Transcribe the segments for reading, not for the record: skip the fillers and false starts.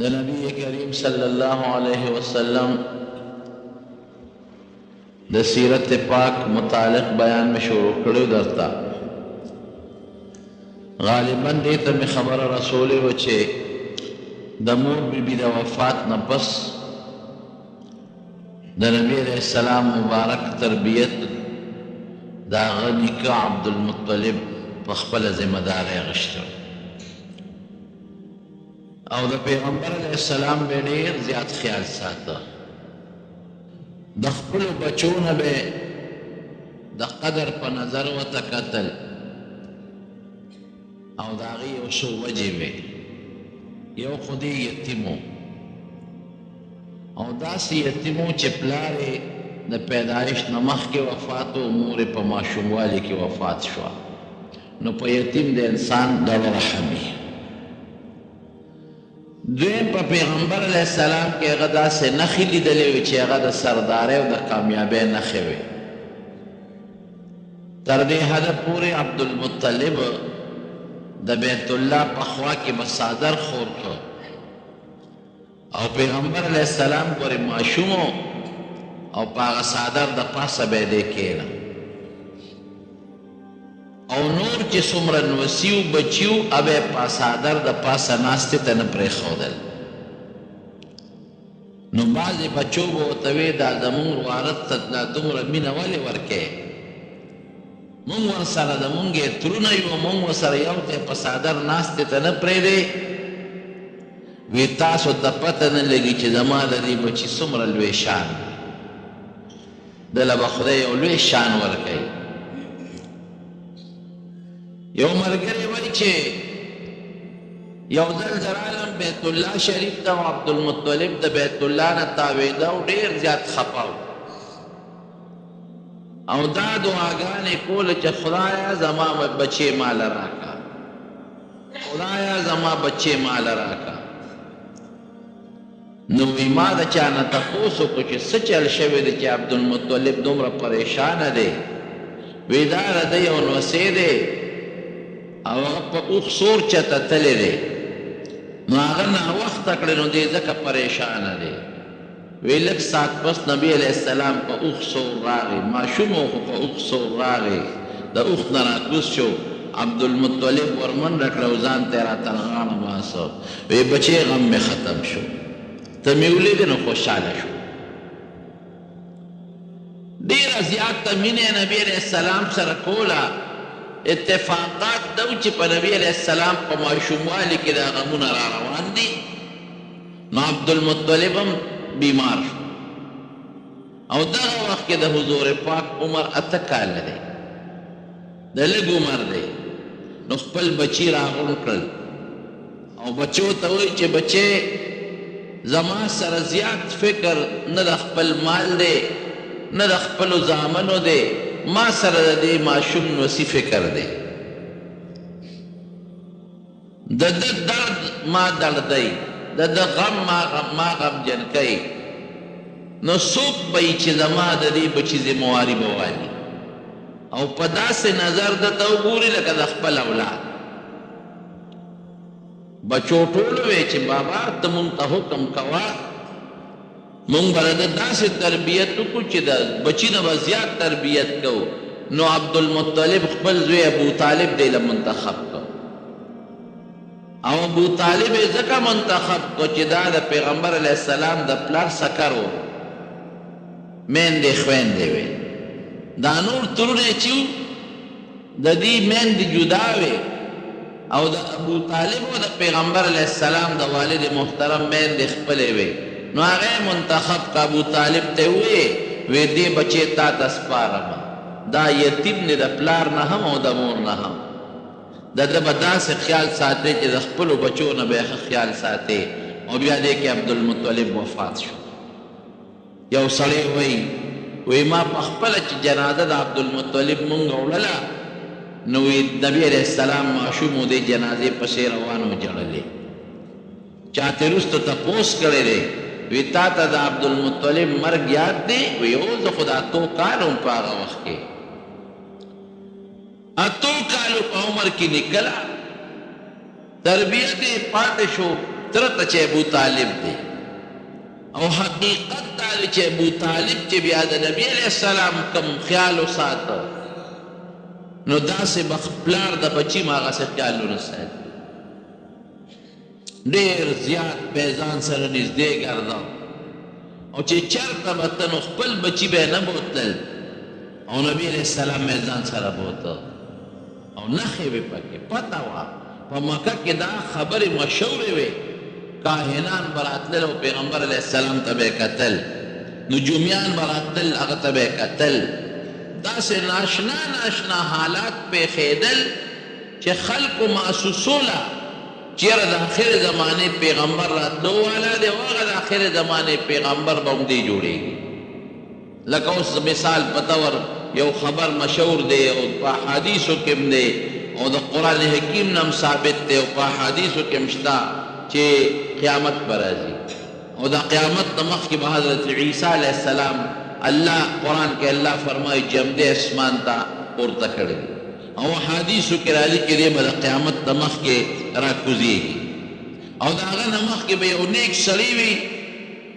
د نبی کریم صلی الله علیه وسلم د سیرت پاک متعلق بیان میں شروع کړو درتا غالبا دې ته می خبره رسول و چې د مور بیبي د وفات نه پس د نبی علیہ السلام مبارک تربیت دا غنی کا عبد المطلب په خپل ذمہ داری غشته او د پیغمبر علیہ السلام به ډیر زیات خیال ساته د خپل بچونه به د قدر په نظر وتکتل او د هغې یو څو وجې وې یو خو دې یتیمو او داسې یتیمو چې پلار یې د پیدایش نه مخکې وفات و مور یې په ماشوموالي کې وفات شوه نو په یتیم د انسان ډول رحم وي دویم په پیغمبر علیہ السلام کې هغه داسې نښې لیدلې وې چې هغه د سردارۍ او د کامیابۍ نښې وې تر دې حده پورې عبدالمطلب د بیت الله په خوا کې به څادر خور کړ او پیغمبر علیہ السلام پورې ماشوم او په هغه څادر د پاسه به یې دی کښېنه او نور چې څومره نوسیو بچیو هغه یې په څادر د پاسه ناستې ته نه پرېښودل نو بعضې بچو به ورته وې دا زمونږ وارث ته دا دومره مینه ولې ورکوې مونږ ورسره زمونږ یې ترونه یو مونږ ورسره یو ځای په څادر ناستې ته نه پرېږدې وی تاسو ته پته نه لګي چې زما د دې بچي څومره لوی شان دله به خدای یو لوی شان ورکوي یو ملګری وایي چې یو ځل زرالم بیت الله شریف ته عبدالمطلب د بیت الله نه تاوېده او ډېر زیات خفه او دا دعاګانې کوله چې خدایه زما بچې ماله راکړه خدایه زما بچې ماله راکړه نو وی ما د چا نه تپوس وکړو چې څه چل شوی دی چې عبدالمطلب دومره پریشانه دی وی دا د یو نوسې دی او هغه په اوښ سور چته تللی دی نو هغه ناوخته کړی نو دی ځکه پریشانه دی وی لږ ساعت پس نبی علیہ السلام په اوښ سور راغی ماشوم و خو په اوښ سور راغی د اوښ نه راکوز شو عبدالمطلب ورمنډه کړه او ځان ته یې راته غاړه باسه وی بچې غم مې ختم شو ته مې ولیدې نو خوشحاله شو ډېره زیاته مینه نبی علیہ السلام سره کوله اتفاقات دو چې په نبی علیہ السلام په ماشوموالي کې دا غمونه را روان دي نو عبدالمطلب هم بیمار شو او دغه وخت کې د حضور پاک عمر 8 کاله دی د لږ عمر دی نو خپل بچي راغونډ کړل او بچو ته وایي چې بچې زما سره زیات فکر نه د خپل مال دی نه د خپلو زامنو دی ما سره د دې ماشوم نوسي فکر دی د ده درد ما دردی د ده غم ما غمجن کوي نو څوک به یي چې زما د دې بچي ذمواري به والي او په داسې نظر درته وګوري لکه د خپل اولاد بچو ټول وی چې بابا ته مونږ ته حکم کوه مونږ به د داسې تربیت وکړو چې د بچي نه به زیات تربیت کوو نو عبدالمطلب خپل زوی ابو طالب دی له منتخب کړ او ابو طالب یې ځکه منتخب کړ چې دا د پیغمبر علیہ السلام د پلار سکر و میندې خویندې وې دا نور ترونه چې و د دې میندې جدا وې او د ابو طالب و د پیغمبر علیہ السلام د والد محترم میندې خپلې وې نو هغه منتخب کا ابو طالب ته وې دې بچې تا ته سپارم دا یتیم نه د پلار نه هم او د مور نه هم د ده به داسې خیال ساتي چې د خپلو بچو نه به یې خیال ساتي او بیا دې کې عبدالمطلب وفات شو یو سړی وایي ما په خپله چې جنازه د عبدالمطلب مونږ وړله نو نبی علیہ السلام ماشوم و دې جنازې پسې روان و جړلې چا ترې وروسته تپوس کړی دی وی تا ته د عبدالمطلب مرګ یاد دی وی او زه خو د 8 کالو په هغه وخت کې 8 کالو په عمر کې نکله تربیت یې پاتې شو ترته چې ابو طالب دی او حقیقت دا دی چې ابو طالب چې بیا د نبی علیہ السلام کم خیال وساته نو داسې پلار د بچي ما هغسې خیالونه ساتي ډېر زیات به یې ځان سره نږدې ګرځه او چې چېرته به ته نو خپل بچي به یې نه بوتلل او نبی علیہ السلام به یې ځان سره بوته او نښې وې پکې پته وه په مکه کې دا خبرې مشهورې وې کاهنان به راتلل او پیغمبر علیه السلام ته به یې کتل نجومیان به راتلل هغه ته به یې کتل داسې ناشنا ناشنا حالات پېښېدل چې خلکو محسوسوله چېرې د آخر زمانې پیغمبر راتلو والا دی او هغه د آخر زمانې پیغمبر به همدې جوړېږي لکه اوس مثال په طور یو خبر مشهور دی او په احادیثو کې هم دی او د قرآن حکیم نه هم ثابت دی او په احادیثو کې هم شته چې قیامت به راځي او د قیامت نه مخکې به حضرت عیسی علیه السلام الله قرآن کې الله فرمایي جمدې اسمان ته پورته کړی او حدیثو کې راځي چې دی به د قیامت نه مخکې راکوزېږي او د هغه نه مخکې به یو نیک سړی وي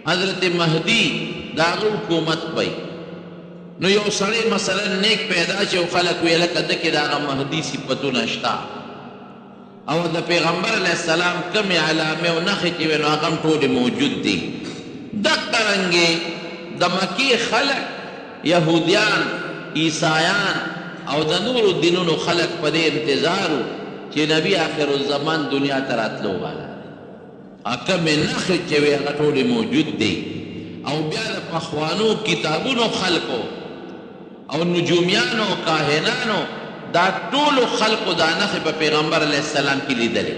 حضرت مهدي د هغه حکومت وی نو یو سړی مثلا نیک پیدا چې خلک ویې لکه ده کې د هغه مهدي صفتونه شته او د پیغمبر علیه السلام کمې علامې او نښې چې وي نو هغه هم ټولې موجود دي دقه رنګې د مکې خلک یهودیان عیسایان او د نورو دینونو خلک په دې انتظار و چې نبی آخر الزمان دنیا ته راتلو والا کمې نښې چې وي هغه ټولې موجود دي او بیا د پخوانو کتابونو خلکو او نجومیانو کاهنانو دا ټولو خلقو دا نښې په پیغمبر علیه السلام کې لیدلې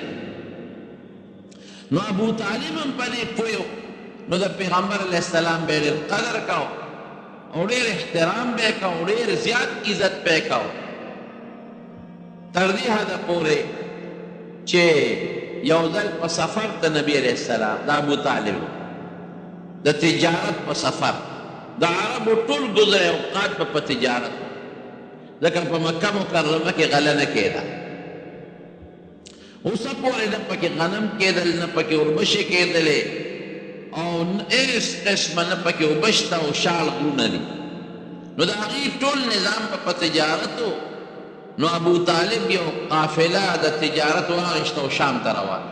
نو ابو طالب هم په دې پوه نو د پیغمبر علیه السلام به ډېر قدر کو او ډېر احترام به یې کو ډېر زیات عزت به یې کو تر دې حده پورې چې یو ځل په سفر د نبی علیه السلام د ابو طالب د تجارت په سفر د عربو ټول ګذر اوقات په تجارت ځکه په مکه مکرمه کې غله نه کېده اوسه پورې نه پکې غنم کېدل نه پکې اوربشې کېدلې او هېڅ قسمه نه پکې اوبه شته او شال غرونه دي نو د هغې ټول نظام په تجارت و نو ابو طالب یو قافله د تجارت واخیسته او شام ته روان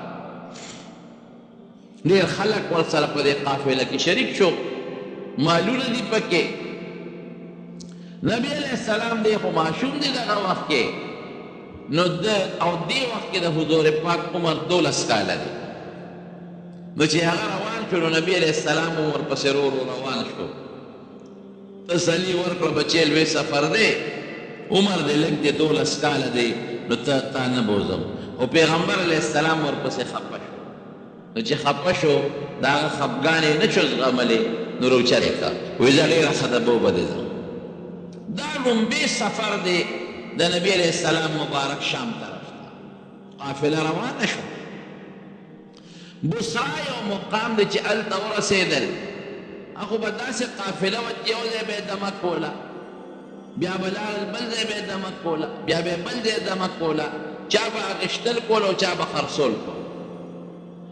ډېر خلک ورسره په دې قافله کې شریک شو مالونه دي پکې نبی علیہ السلام دی خو معشوم دی دغه وخت کې نو او دې وخت کې د حضور پاک عمر 12 کاله دی نو چې هغه روان شو نو نبی علیہ السلام ورپسې روان شو تسلي ورکړه بچی لوی سفر دی عمر دی لږ دی 12 کاله دی نو تا نه بوځم او پیغمبر علیہ السلام ورپسې خفه شو نو چې خفه شو د هغه خفګانې نه شو زغملی نو روچرې کړه وایي زه ډېره ښه ده به وبدې ځم دا لومبی سفر دی د نبی علیہ السلام مبارک شام طرف ته قافله روانه شو بصرا یو مقام دی چې هلته ورسېدل هغو به داسې قافله وه چې یو ځای به یې دمه کوله بیا به لاړل بل ځای به یې دمه کوله بیا به یې بل ځای دمه کوله چا به اخیستل کول او چا به خرڅول کول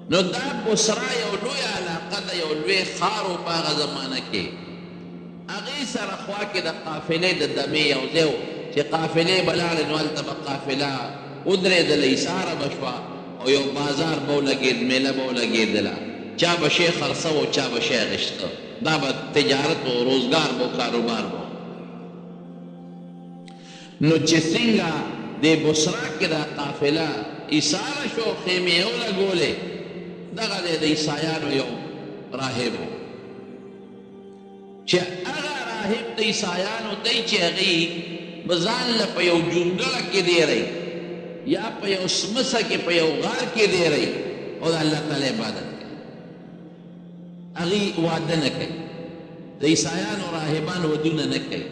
نو دا بصرا یو لویه علاقه ده یو لوی ښار و په هغه زمانه کې هغې سره خوا کې د قافلې د دمې یو ځای و چې قافلې به لاړې نو هلته به قافله ودرېدله ایساره به شوه او یو بازار به ولګېد میله به ولګېدله چا به شی خرڅه و چا به شی اخیسته دا به تجارت و روزګار به کاروبار به نو چې څنګه د بصرا کې دا قافله ایساره شو خیمې یې ولګولې دغه د عیسایانو یو راهب و چې هغه راهب د عیسایانو دی چې هغې به ځان له په یو جونګړه کې دیری یا په یو سمڅه کې په یو غار کې دیری او د الله تعالی عبادت کوي هغې واده نه کوي د عیسایانو راهبان ودونه نه کوي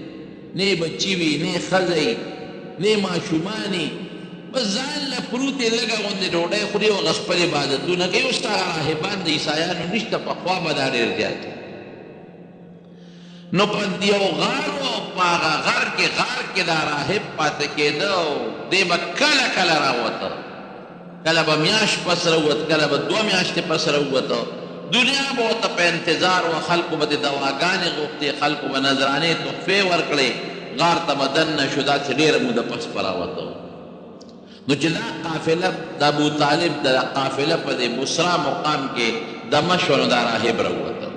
نه بچي وي نه ښځه نه ماشومانې بس ځان له پروتې لږه غوندې ډوډۍ خوري او هغه خپل عبادتونه کوي اوس هغه راهبان د عیسایانو نشته پخوا به دا ډېر زیات نو په یو غار و په هغه غار کې دا راهب پاتې کېده او دی به کله کله راوته کله به میاشت پس راووت، کله به 2 میاشتې پس راووته. دنیا به ورته په انتظار وه، خلکو به د دواګانې غوښتې، خلکو به نذرانې تحفې ورکړې، غار ته به دننه شو، داسې ډېره موده پس به راوته. نو چې دا قافله د ابوطالب د قافله په د بصرا مقام کې دمه شوه، نو دا راهب راووته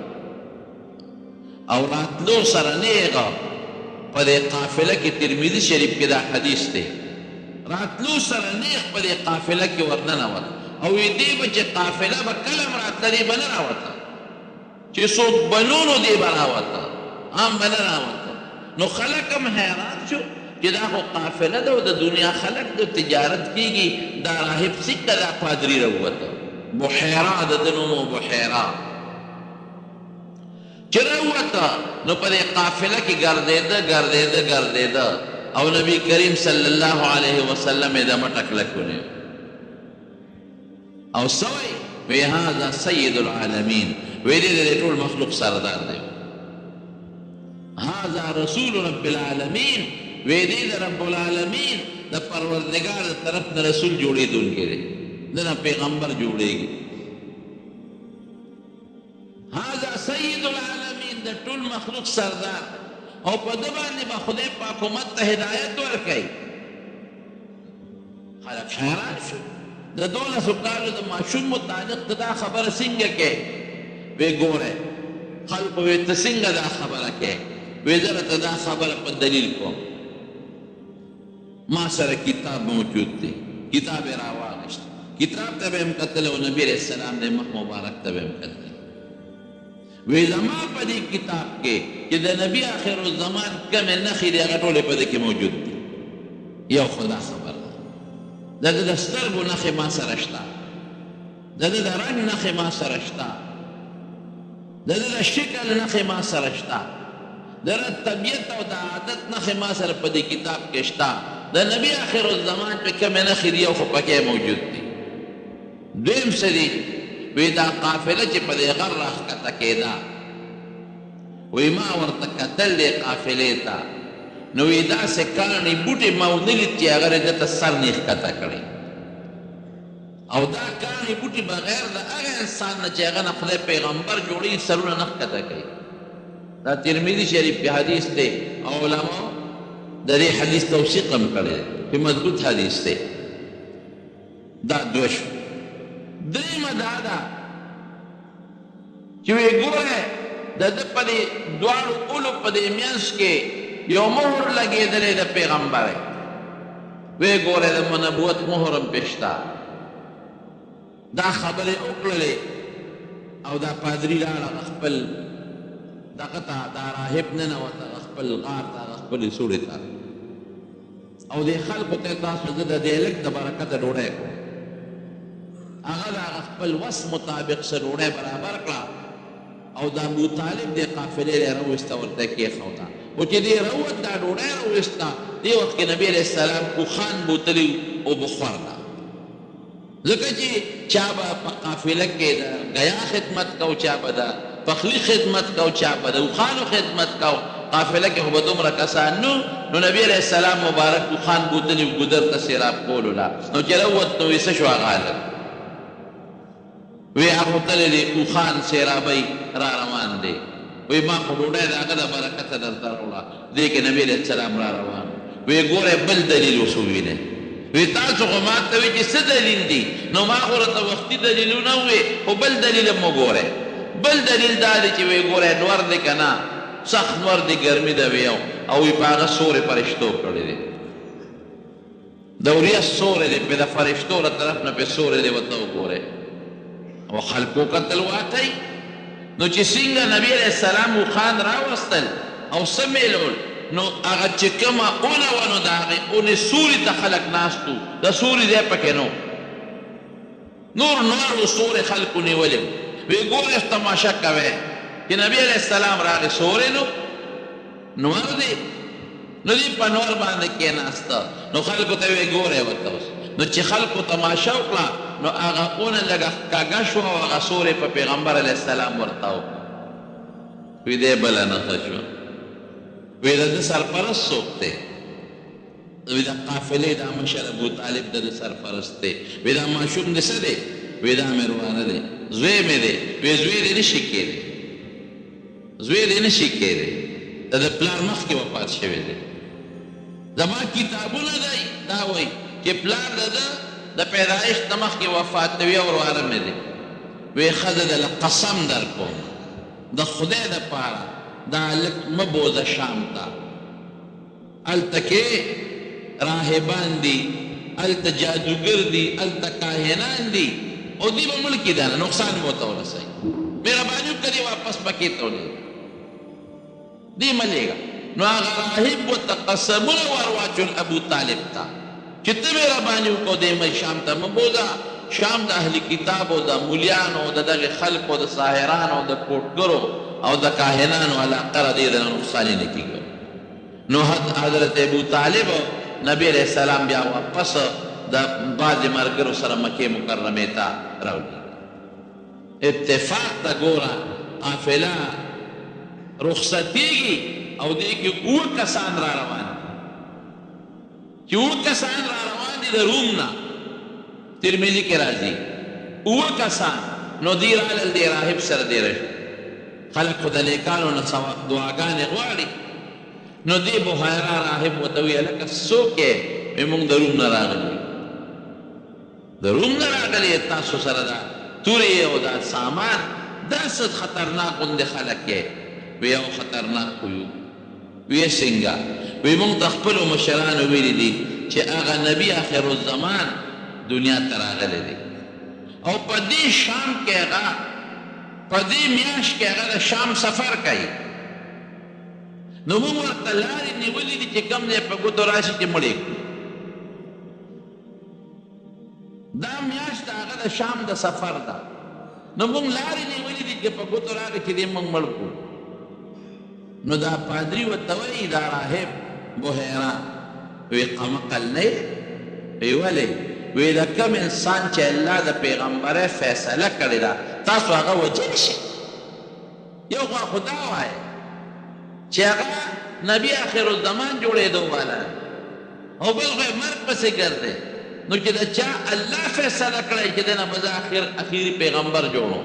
او راتلو سره نیغه په دې قافله کې ترمذي شریف کې دا حدیث دی، راتلو سره نیغ په دې قافله کې ورننوت او دې به چې قافله به کله هم راتله دې به نه راوته، چې څوک بنو نو دې به راوته، عام به نه راوته. نو خلک هم حیران شو چې دا خو قافله ده او د دنیا خلک د تجارت کېږي، دا راهب څنګه دا پادري راووته؟ بحیرا د ده نوم و، بحیرا چې راووته نو په دې قافله کې ګرځېده او نبی کریم صلی الله علیه وسلم یې دمه ټکله کړې او سوی وی هذا سید العالمین، وی دې د ټول مخلوق سردار دی، هذا رسول رب العالمین، وی دې د رب العالمین د پروردګار د طرف نه رسول جوړېدونکی دی، دنه پیغمبر جوړېږي. هذا سید العالمین، د ټول مخلوق سردار، او په ده باندې به خدای پاک امت ته هدایت ورکوي. خلک حیران شو، د 12 کالو د ماشوم متعلق ته دا خبره څنګه کوې؟ وی ګوره خلکو وی ته څنګه دا خبره کوې؟ وی زه راته دا خبره په دلیل کوم، ما سره کتاب موجود دی، کتاب یې راواخیست، کتاب ته به یې هم کتل او نبي علیه السلام د مخ مبارک ته به یې هم کتل. وی زما په دې کتاب کې چې د نبي آخر الزمان کمې نښې دي هغه ټولې په دې کې موجود دي. یو خو دا خبره ده، د ده د سترګو نښې ما سره شته، د ده د رنګ نښې ما سره شته، د ده د شکل نښې ما سره شته، د ده طبیعت او د عادت نښې ما سره په دې کتاب کې شته. د نبي آخر الزمان چې کمې نښې دي یو خو پکې موجود دي. دویم څه دي؟ وی دا قافله چې په دې غر راښکته کېده، وی ما ورته کتل دې قافلې ته، نو وی داسې کاڼي بوټي ما ونه لید چې هغه یې دته سر نه ښکته کړی، او دا کاڼي بوټي بغیر د هغه انسان نه چې هغه نه خدای پیغمبر جوړوي سرونه نه ښکته کوي. دا ترمذي شریف کې حدیث دی او علماء د دې حدیث توثیق هم کړی دی چې مضبوط حدیث دی. دا دوه شو. دریمه دا ده چې وی ګوره د ده په دې دواړو اولو په دې میانځ کې یو مهر لګېدلی د پیغمبر، وی ګوره د نبوت مهر هم پې شته. دا خبرې وکړلې او دا پادري لاړه خپل دغه ته، دا راهب ننوته خپل غار ته، خپلې سوړې ته، او دې خلکو ته تاسو زه د دې هلک د برکته ډوډۍ کوم. هغه د هغه خپل وس مطابق څه ډوډۍ برابر کړه او د ابوطالب دې قافلې یې راوویسته ورته یې کېښوده. خو چې دې راووت دا ډوډۍ راوویسته، دې وخت کې نبي علیه السلام اوښان بوتلي او بخور ده، ځکه چې چا به په قافله کې د ګیا خدمت کو، چا به د پخلي خدمت کو، چا به د اوښانو خدمت کو. قافله کې خو به دومره کسان نو نبي علیه السلام مبارک اوښان بوتلي ګودر ته سیراب کولو لا، نو چې راووت نو وی څه شو هغه هلک؟ وی هغه تللی دی اوښان سیرابی را روان دی. وی ما خو ډوډۍ د هغه د برکته درته راوړه، دې کې نبي علیه السلام را روان. وی ګوره بل دلیل اوس ووینئ. وی تاسو خو ما ته وی چې څه دلیل دی؟ نو ما خو راته وختي دلیلونه ووی، خو بل دلیل هم وګورئ. بل دلیل دا دی چې وی ګوره نور دی که نه، سخت نور دی، ګرمي ده وی، او وی په هغه سورې فرشتو کړی دی، د وریځ سورې دی، پې د فرشتو له طرف نه پې سورې دی، ورته وګورئ. او خلکو کتل واقعي نو چې څنګه نبي علیه السلام اوښان راوستل او څه میلول، نو هغه چې کومه اونه وه نو د هغې اونې سوري ته خلک ناست وو، د سوري ځای پکې نو نور سورې خلکو نیولې وو. وی ګورې تماشه کوئ چې نبي علیه السلام راغی سورې نور دی، نو دی په نور باندې کېناسته، نو خلکو ته وی ګورې ورته اوس. نو چې خلکو تماشه وکړه نو هغه اونه لږه کږه شوه او هغه سورې په پیغمبر علیه السلام ورته وکړه. وی دی بله نښه شوه. وی د ده سرپرست څوک دی؟ وی دا قافلې دا مشر ابو طالب د سرپرست دی وی دا ماشوم د څه دی وی دا مې روانه دی زوی مې دی وی زوی دې نشي کېدی زوی دې نشي کېدی دا د پلار مخکې وفات شوی دی زما کتابونه دی دا وایي چې پلار د پیدایش د مخکې وفات دی او روانه مې دی وی ښځه دله قسم در کوم د خدای دپاره دا هلک مه بوځه شام ته هلته کې راهبان دي هلته جادوګر دي هلته کاهنان دي او دی به ملکی دا نه نقصان به ورته ورسوي مهرباني وکړي واپس پکې ته ولېږه دی مه لېږه نو هغه راهب ورته قسمونه ور واچول ابو طالب ته چې ته مهرباني وکړو دی مه شام ته مه بوځه شام د اهل کتابو د مولیانو د دغې خلکو د ساحرانو د کوټګرو او د کاهنانو علاقه را دې دنه نقصان یې نه کېږي نو حضرت ابو طالب نبی علیہ السلام بیا واپس د بعضې ملګرو سره مکې مکرمې ته راوړي اتفاق ته ګوره قافله رخصتېږي او دې کې اووه کسان را روان دي چې اووه کسان را روان دي د روم نه ترمذي کې راځي اووه کسان نو دی رالل دی راهب سره دی راشي خلک خو د نیکانو نه دعاګانې غواړي نو دی بحیرا راهب ورته وویل لکه څوک یې وایي موږ د روم نه راغلي د روم نه راغلي تاسو سره دا تورې او دا سامان دا څه خطرناک غوندې خلک یې وی یو خطرناک یو وی څنګه وی موږ د خپلو مشرانو ویلي دي چې هغه نبي آخر الزمان دنیا ته راغلی دی او په دې شام کې هغه په دې میاشت کې هغه د شام سفر کوي نو موږ ورته لارې نیولې دي چې کوم ځای په ګوتو راشي چې مړ یې کړو دا میاشت د هغه د شام د سفر ده نو موږ لارې نیولې دي چې په ګوتو راغی چې دې موږ مړ کړو نو دا پادري ورته وایي دا راهب بحیرا وی قمقل نه وی ولې وی د کوم انسان چې الله د پیغمبره فیصله کړې ده تاسو هغه وجلی شئ یو خوا خدا وایي چې هغه نبی آخر الزمان جوړېدو والا او بل خو یې مرګ پسې ګرځې نو چې د چا الله فیصله کړی چې دی نه به زه اخري پیغمبر جوړو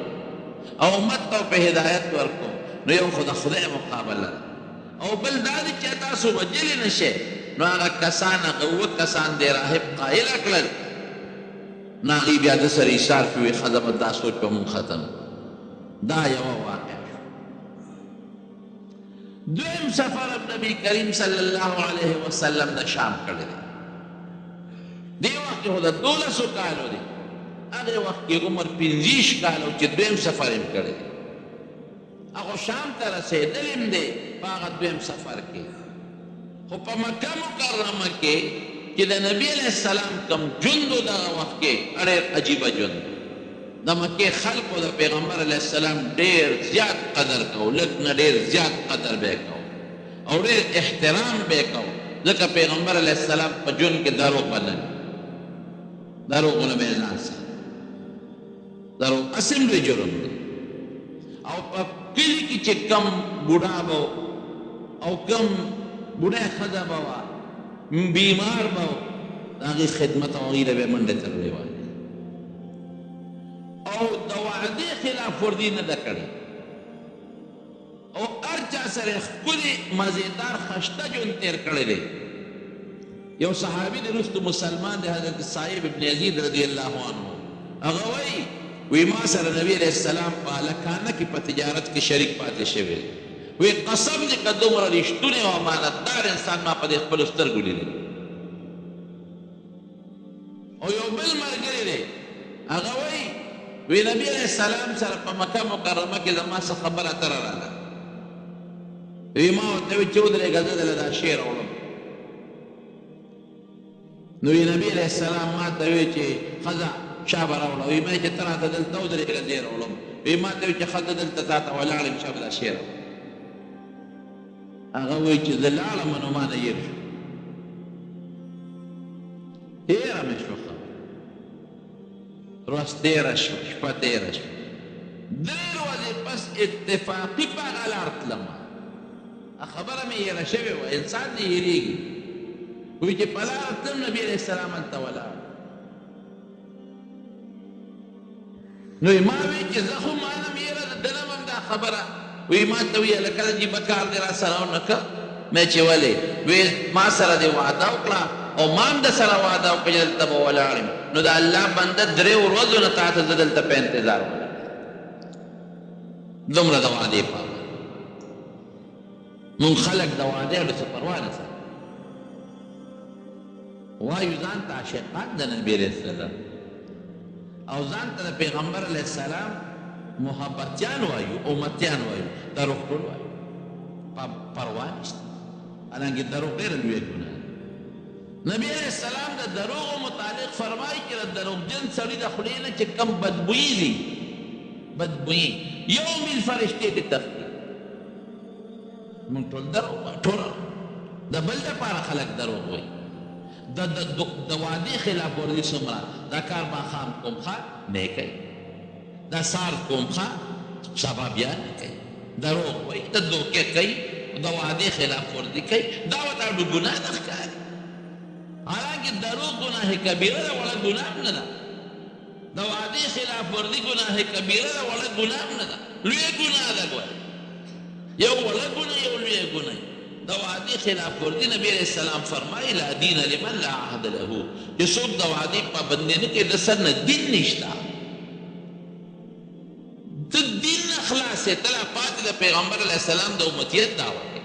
او امت ته په هدایت ورکړو نو یو خو د خدای مقابله او بل دا دی چې تاسو وجلی نه شئ نو هغه کسان هغه اووه کسان دی راهب قایله کړل نو هغوی بیا د سره ایثار کړي وایي ښځه به دا سوچ به مونږ ختم دا یوه واقعه دویم سفر نبی کریم صلی الله علیه وسلم د شام کړی دی دې وخت کې خو د 12 کالو دی هغې وخت کې عمر 25 کالو چې دویم سفر یې کړی دی هغه شام ته رسېدلی دی په هغه دویم سفر کې خو په مکه مکرمه کې چې د نبی علیه السلام کم ژوند و دغه وخت کې ډېر عجیبه ژوند د مکې خلقو د پیغمبر علیه السلام ډېر زیات قدر کو لږ نه ډېر زیات قدر به کو او ډېر احترام به کو ځکه پیغمبر علیه السلام په ژوند کې دروغ بلل دروغونه به یې ځان سره دروغ اصل لوی جرم دی او په کلي کې چې کم بوډا به او کم بوډۍ ښځه به وه بیمار به و د هغې خدمت او هغې له به یې منډې تړلې وه او د وعدې خلاف ورزي نه ده کړې او هر چا سره ښکلې مزېدار خشته ژوند تېر کړی دی یو صحابي دی وروستو مسلمان دی حضرت صاحب ابن یزید رضی الله عنه هغه وایي وی ما سره نبی علیه السلام په هلکانه کې په تجارت کې شریک پاتې شوی دی وی قسم دې که دومره رښتونی او امانتدار انسان ما په دې خپلو سترګو لیدلی او یو بل ملګری دی هغه وایي وی نبی علیه السلام سره په مکه مکرمه کې زما څه خبره اتره راغله وی ما ورته وی چې ودرېږه زه دله دا شی راوړم نو وی نبی علیه السلام ما ته وی چې ښځه شا به راوړه وی ما چې ته راته دلته ودرېږه زه یې راوړم وی ما ته وی چې ښځه دلته تا ته ولاړ یم شا به دا شی راوړم هغه وایي چې زه لاړم نو ما نه هېر شو هېره مې شوه خبره ورځ تېره شوه شپه تېره شوه 3 ورځې پس اتفاقي په هغه لار تلمه خبره مې هېره شوې وه انسان دې هېرېږي وی چې په لاره تلم نبي علیه السلام هلته ولاړ نو ما وی چې زه خو مانم یره د دلم هم دا خبره وی ما ته وی هلکه عجیبه کار دی را سره ونکړه مې چې ولې وی ما سره دې وعده وکړه او ما هم د سره وعده وکړه چې دلته به ولاړ یم نو د الله بنده 3 ورځو نه تا ته زه دلته په انتظار ولاړ دومره د وعدې پابند مونږ خلک د وعدې څه پروا نه ساتي وایو ځان ته عاشقان د نبي علیه السلام او ځان ته د پیغمبر علیه السلام محبتیان وایو امتیان وایو دروغ ټول وایو پروا نشته حالانکې دروغ ډېره لویه ګناه نبي علیه السلام د دروغو متعلق فرمایي چې د دروغجن سړي د خولې نه چې کم بدبویي دي بدبویي یو میل فرشتې دې تښتي مونږ ټول دروغ وایو ټول د بل دپاره خلک دروغ وایي د وعدې خلاف ورزي څومره دا کار ماښام کوم ښه نه کوي دا سهار کوم ښه سبا بیا نه کوي دروغ وایي د دوکې کوي د وعدې خلاف ورزي کوي دا ورته ګناه نه ښکاري حالانکې دروغ ګناه کبیره ده وړه ګناه هم نه ده د وعدې خلاف ورزي ګناه کبیره ده وړه ګناه هم نه ده لویه ګناه ده ګوره یو وړه ګناه یو لویه ګناه د وعدې خلاف ورزي نبي علیه السلام فرمایي لا دین لمن لا عهد له چې څوک د وعدې پابندي نه کوي د سر نه دین نشته ته دین نه خلاص یې ته لا پاتې د پیغمبر علیه السلام د امتیت دعوه کوي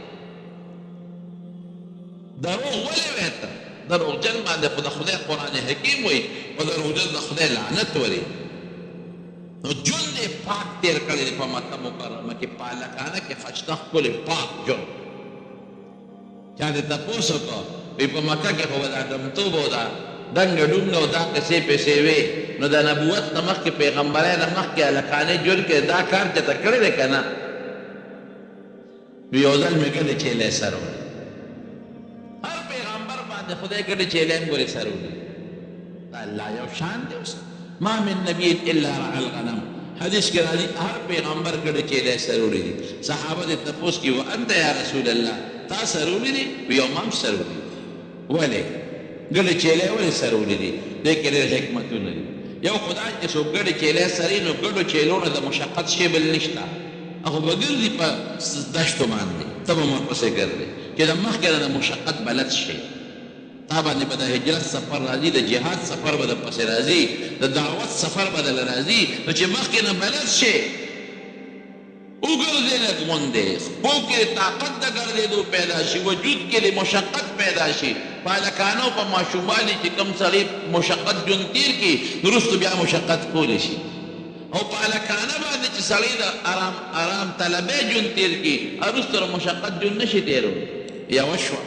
دروغ ولې وایې ته دروغجن باندې خو د خدای قرآن حکیم وایي او دروغجن د خدای لعنت وري نو ژوند یې پاک تېر کړی دی په مکه مکرمه کې په هلکانه کې ښایسته ښکلی پاک ژوند چا دې تپوس وکړو وایي په مکه کې خو به دا ډمتوب او دا دنګه ډونګه او دا قصې پسې وې نو د نبوت نه مخکې پیغمبرۍ نه مخکې هلکانې ژوند کې دا کار چېته کړی دی که نه نو یو ځل مې ګډې چیلی سر وړي هر پیغمبر باندې خدای ګډې چیلی هم ګورې سر وړي دا الله یو شان دی اوس ما من نبي الا رعى الغنم حدیث کې راځي هر پیغمبر ګډې چیلی سر وړي دي صحابه دې تپوس کړي وانت یا رسول الله تا سر وړي دي وي او ما هم سر وړي ولې ګډې چیلی ولې سر وړي دي دې کې ډېر حکمتونه دي یو خدای چې څوک ګډې چیلی سري نو ګډو چیلو نه د مشقت شی بل نشته هغه به ګرځي په دشتو باندې ته به ورپسې ګرځې چې د مخکې نه د مشقت بلد شي تا باندې به د هجرت سفر راځي د جهاد سفر به درپسې راځي د دعوت سفر به درله راځي نو چې مخکې نه بلد شي وګرځې لږ غوندې خپل کې طاقت د ګرځېدو پیدا شي وجود کې د مشقت پیدا شي په هلکانو په ماشومانو چې کوم سړی مشقت ژوند تېر کړي وروسته بیا مشقت کولی شي او په هلکانه باندې چې سړی د ارام طلبۍ ژوند تېر کړي وروسته د مشقت ژوند نشي تېرولی یوه شوه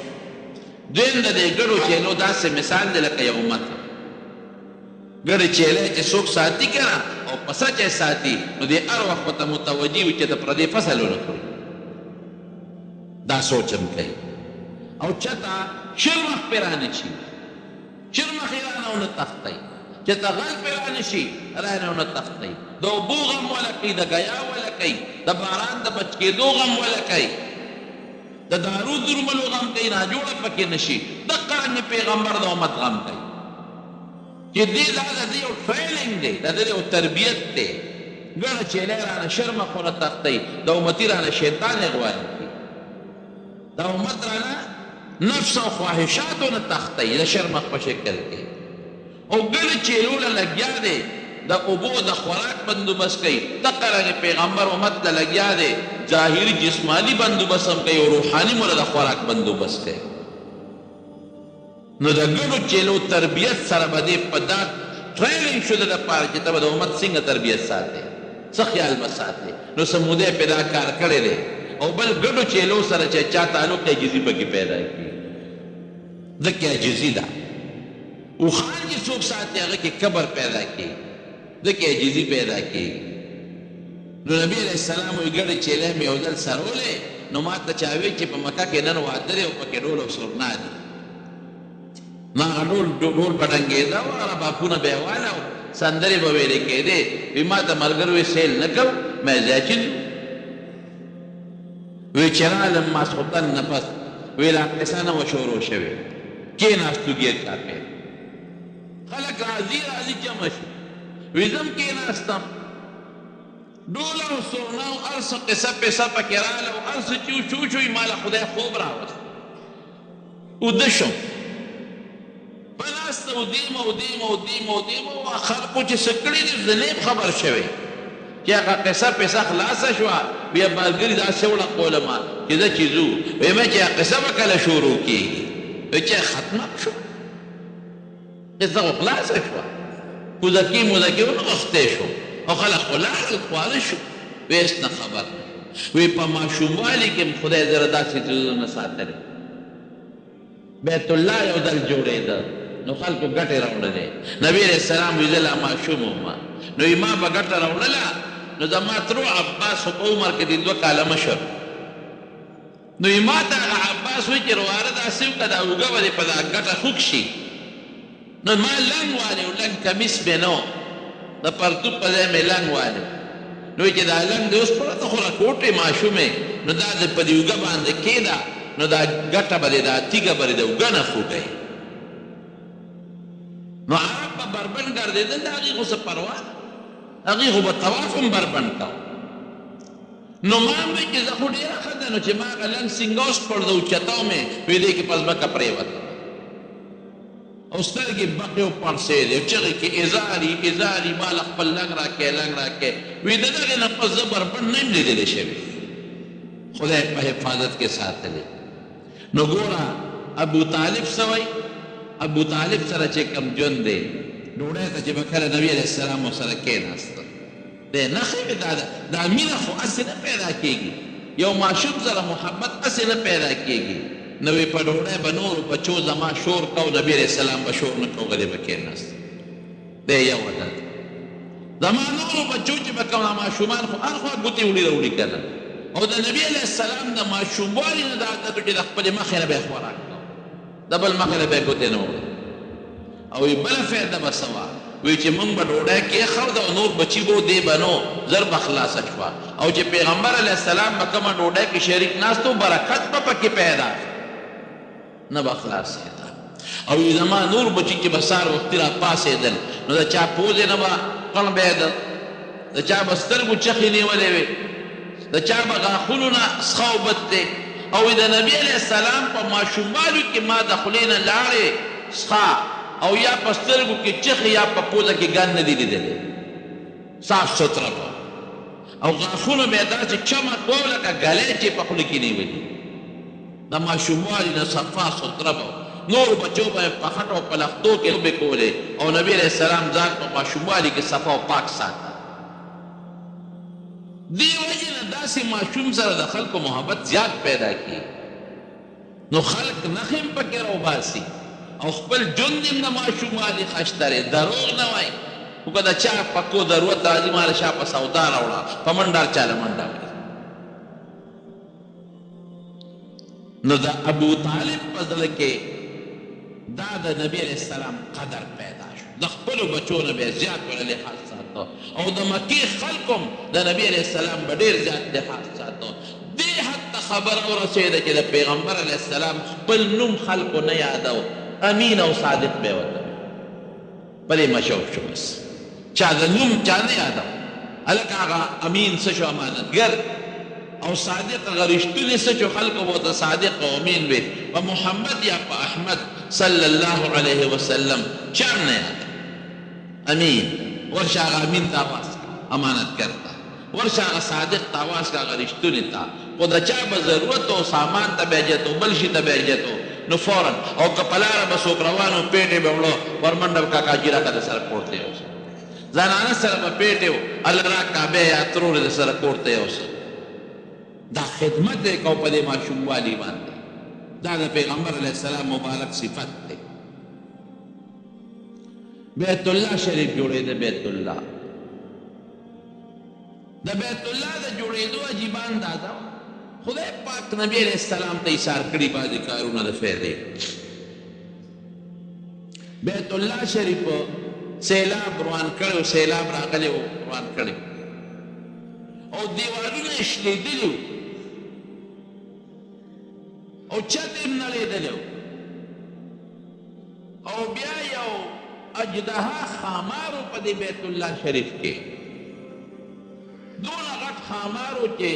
دویم د دې ګډو چیلو داسې مثال دی لکه یو مت ګډې چیلی چې څوک ساتي که نه او په سچ یې ساتي نو دی هر وخت ورته متوجي وي چې د پردې فصل ونه کړي دا سوچ هم کوي او چېته شرمخ پرې رانه شي شرمخ یې رانه ونه تښتی چې ته غل پرې رانه شي رانه ونه تښتی د اوبو غم وله کوي د ګیا وله کوي د باران د بچ کېدو غم وله کوي د دارو درملو غم کوي ناجوړه پکې نشي دقه رنګې پیغمبر د امت غم کوي چې دې دا د دې یو ټریننګ دی د دې یو تربیت دی ګڼه چیلی رانه شرمخ ونه تښتی د امتي رانه شیطان یې غوانه کړي د امت رانه نفس او خواهشات ونه تښتی د شرمخ په شکل کې او ګڼه چیلو له لګیا دی د اوبو د خوراک بندوبست کوي دقه رنګې پیغمبر امت له لګیا دی ظاهري جسماني بندوبست هم کوي او روحاني مولا د خوراک بندوبست کوي نو د ګڼو چیلو تربیت سره به دې په دا ټریننګ شو د دپاره چې ته به د امت څنګه تربیت ساتې څه خیال به ساتې نو څه موده پې دا کار کړی دی او بل ګډو چیلو سره چې چا تعلق عاجزي پکې پیدا کړي ځکه عاجزي ده اوښان چې څوک ساتي هغه کې کبر پیدا کړي ځکه عاجزي پیدا کړي نو نبي علیه السلام وایي ګډې چیلی مې یو ځل سرولې نو ما ته چا وایي چې په مکه کې نن واده دی او پکې ډول او سرنا دي نو هغه ډول به ډنګېده او هغه باپونه به یې واله سندرې به ویلې کېدې وایي ما ته ملګرو وایي سیل نه کوو مې ځای چې وی چې رالم ماسخوتن نه پس وی لا قصه نه وه شروع شوې کېناستو ګیر چاپېر خلک راځي راځي جمع شو وی زم کېناستم ډوله او سورنا او هر څه قصه پیسه پکې راغله او هر څه چې وشو وشو ماله خدای خوب راوست اوده شم په ناسته ودیمه او خلکو چې څه کړي دي زه نه یم خبر شوی چې هغه قصه پیسه خلاصه شوه بیا ملګري داسې وړقوله ما چې زه چې ځو ویمه چې قصه به کله شروع کېږي چې ختمه شو قصه خو خلاصه شوه کوزکي موزکي ونغښتی شو او خلک خو لاړل خواره شو وی هېڅ نه خبر وی په ماشوموالي کې م خدای زره داسې څیزونه ساتلي بیت الله یو ځل جوړېده نو خلکو ګټې راوړلې نبي علیه السلام وی زه لا ماشوم وم نو ما به ګټه راوړله نو زما ترو عباس خو په عمر کې د 2 کاله مشر نو ما ته هغه عباس وایي چې رواره داسې وکړه دا اوږه به دې په دا ګټه خوږ شي نو ما لنګ والې و لنګ کمیس مې نه و د پرتوب په ځای مې لنګ والې نو چې دا لنګ دی اوس پرته خو راکوټې ماشومې نو دا دې په دې اوږه باندې کېده نو دا ګټه به دې دا تیږه به دې د اوږه نه خوږی نو عرب به بربند ګرځېدل د هغې خو څه پروا ده هغې خو به طواف هم بربند کوه نو ما وی چې زه خو ډېره ښه ده نو چې ما هغه لنګ سینګاوس پړده اوچتاو مې وی دې کې په ځمکه پرېوته او سترګې بقې او پړسېدې او چغې کې ازاري ماله خپل لنګ راکې وی د دغې نه پس زه بربند نه یم لیدلی شوی خدای په حفاظت کې ساتلی نو ګوره ابو طالب څه وایي ابو طالب سره چې کم ژوند دی ډوډۍ ته چې به کله نبي علیه السلام ورسره کېناسته دی نښې مې دا مینه خو هسې نه پیدا کېږي یو ماشوم سره محبت هسې نه پیدا کېږي نو په ډوډۍ به نورو بچو زما شور کو نبي علیه السلام به شور نه کو غلی به کېناست دی یو عادت زما نورو بچو چې به کوم ماشومان خو هر خوا ګوتې وړي که نه او د نبي علیه السلام د ماشوموالي نه دا عادت و چې د خپلې مخې نه به یې خوراک کو د بل مخې نه به یې ګوتې نه وړي او بله فایده به څه وه وی چې موږ به ډوډۍ کېښوده او نور بچي به دی به نو زر به خلاصه شوه او چې پیغمبر علیه السلام به کومه ډوډۍ کې شریک ناست و برکت به پکې پیدا نه به خلاصېده او زما نور بچي چې به سهار وختي را پاڅېدل نو د چا پوزې نه به قړبېده د چا به سترګو چخې نیولې وې د چا به غاښونو نه څخه اوبت دی او د نبي علیه السلام په ماشوموالي کې ما د خولې نه لاړې څخه او یا په سترګو کې چخې یا په پوزه کې ګند نه دي لیدلی صاف ستره به او غاښونه به یې داسې چمک و لکه ګلی چې په خوله کې نیولي د ماشوموالي نه صفا ستره به نورو بچو به یې په خټو او په لښتو کې لوبې کولې او نبي علیه السلام ځان په ماشوموالي کې صفا او پاک ساته دې وجې نه داسې ماشوم سره د خلکو محبت زیات پیدا کېږي نو خلک نښې هم پکې راوباسي او خپل ژوند هم د ماشوموالي خشترې دروغ نه وایي خو که د چا پکو ضرورت راځي ماله شا په سودا راوړه په منډار چاله منډه کړي نو د ابو طالب په زړه کې دا د نبي علیه السلام قدر پیدا شو د خپلو بچو نه به یې زیات ورته لحاظ ساته او د مکې خلکو هم د نبي علیه السلام به ډېر زیات لحاظ ساته دې حد ته خبره ورسېده چې د پیغمبر علیه السلام خپل نوم خلکو نه یادو امین او صادق به ورته پرې مشهور شو بس چا د نوم چا نه یادو هلکه هغه امین څه شو امانتګر او صادق هغه رښتونی څه چې خلکو به ورته صادق او امین وي په محمد یا په احمد صلی الله علیه وسلم چا نه یاد امین ورشه هغه امین ته آواز امانتګر ته ورشه هغه صادق ته آواز که هغه رښتوني ته خو د چا به ضرورت او سامان ته به یې جتو بل شي ته به یې جتو نو فوراً او که په لاره به څوک روان و پیټې به وړو ورمنډه به کاکا جي راکه د سره کور ته یوسه زنانه سره به پیټې و الله را کعبې یا ترور د سره کور ته یوسه دا خدمت دی کو په دې ماشوموالي باندې دا د پیغمبر علیه السلام مبارک صفت دی بیت الله شریف جوړېده بیت الله د بیت الله د جوړېدو عجیبه اندازه خدای پاک نبی علیہ السلام ته ایثار کړي بعضې کارونه د فایدې بیت الله شریف سیلاب روان کړی سیلاب راغلی و روان کړی او دیوالونه یې شلېدلي او چت یې نړېدلی او بیا یو اجدها خامارو په دې بیت الله شریف کې دونه غټ خامارو چې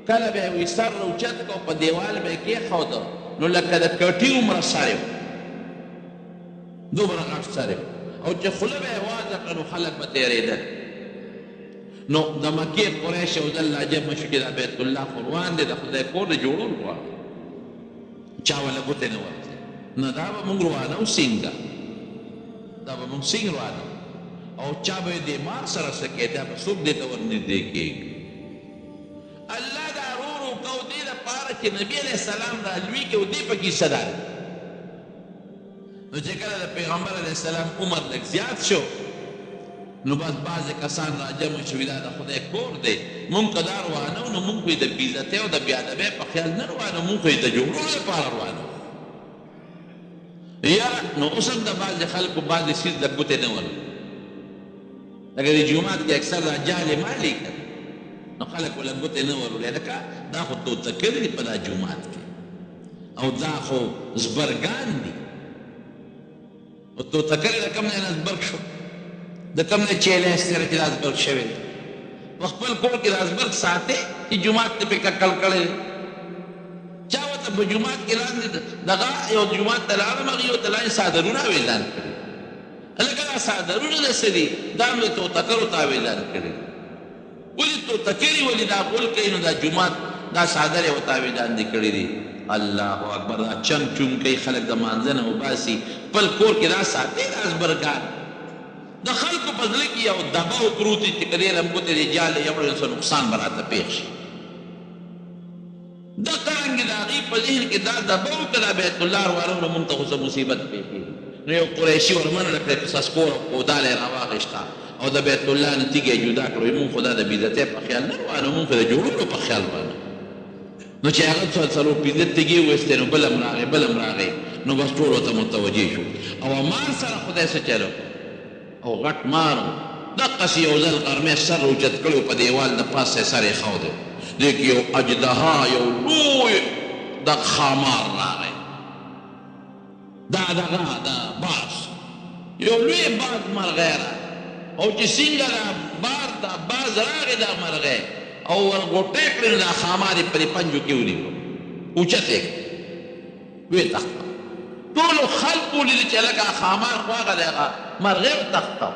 کله به یې وي سر اوچت کو په دیوال به یې کېښوده نو لکه د کټي عمره سر و دومره غټ سر و او چې خوله به یې وازه کړه نو خلک به تېرېدل نو د مکې قریش یو ځل راجمع شو چې دا بیت الله خو روان دی د خدای کور د جوړول غواړي چا وله ګوتې نه ورته نه دا به مونږ روانه و څنګه دا به مونږ څنګه روانه او چا به یې دې مار سره څه کوي دا به څوک دې ته ورنږدې کېږي الله دا ورو کو دې دپاره چې نبي علیه السلام را لوی کړي او دې پکې څه ده نو چې کله د پیغمبر علیه السلام عمر لږ زیات شو نو بس بعضې کسان راجمع شوي دا د خدای کور دی مونږ که دا روانه و نو مونږ خو یې د بېعزتۍ او د بېادبۍ په خیال نه روانه مونږ خو یې د جوړولو لپاره روانه یاره نو اوس هم د بعضې خلکو بعضې څیز د ګوتې نه ولو لکه د جومات کې اکثر دا جهلې مالې که نو خلک ولله ګوتې نه ورولې لکه دا خو توته کړي دي په دا جومات کې او دا خو زبرګان دي او توته کړي د کوم ځای نه زبرګ شو د کوم نه چیلې سره چې دا زبرګ شوی دی په خپل کور کې دا زبرګ ساتې چې جومات ته پې ککل کړی دی چا ورته په جومات کې لاندې دغه یو جومات ته لاړم هغې یو ته لاندې څادرونه اویلان کړي هلکه دا څادرونه د څه دي دا هم د توتکرو ته اویلان کړي ولې توتکري ولې دا غول کوي نو دا جومات دا څادر یې ورته اویلان دي کړي دي الله اکبر دا چنګ چونګ کوي خلک د مانځه نه وباسي خپل کور کې دا ساتي دا زبرګان د خلکو په زړه کې یو دبه او پروت چې که دې لمګوتې دې جال یو ډول څه نقصان به راته پېښ شي دا څرنګې د هغې په ذهن کې دا دبه وکړه دا بیت الله روانو نو مونږ ته خو څه مصیبت پېښېږي نو یو قریشي ورمنډه کړې په سسکور او کوداله یې راواخېسته او د بیت الله نه تیږه یې جدا کړه مونږ خو دا د بېعزتۍ په خیال نه روانو مونږ خو د جوړولو په خیال روانو نو چې هغه څلور پنځه تیږې وویستې نو بل هم راغی بل هم راغی نو بس ټول ورته متوجه شو او مار سره خدای څه چلو او غټ مارو دقسې یو ځل غرمې سر اوچت کړی په دیوال د پاسه یې سر ایښودی لیک یو اجدها یو لوی د خامار راغی دا دغه دا باز یو لوی باز مرغی را او چې څنګه دا باز راغی دا مرغی او ورغوټې کړې نو دا خامار یې په دې پنجو کې ونیو اوچت یې ویې تخته ټولو خلکو ولیدل چې هلکه خامار خو هغه دی هغه مرغۍ وتښته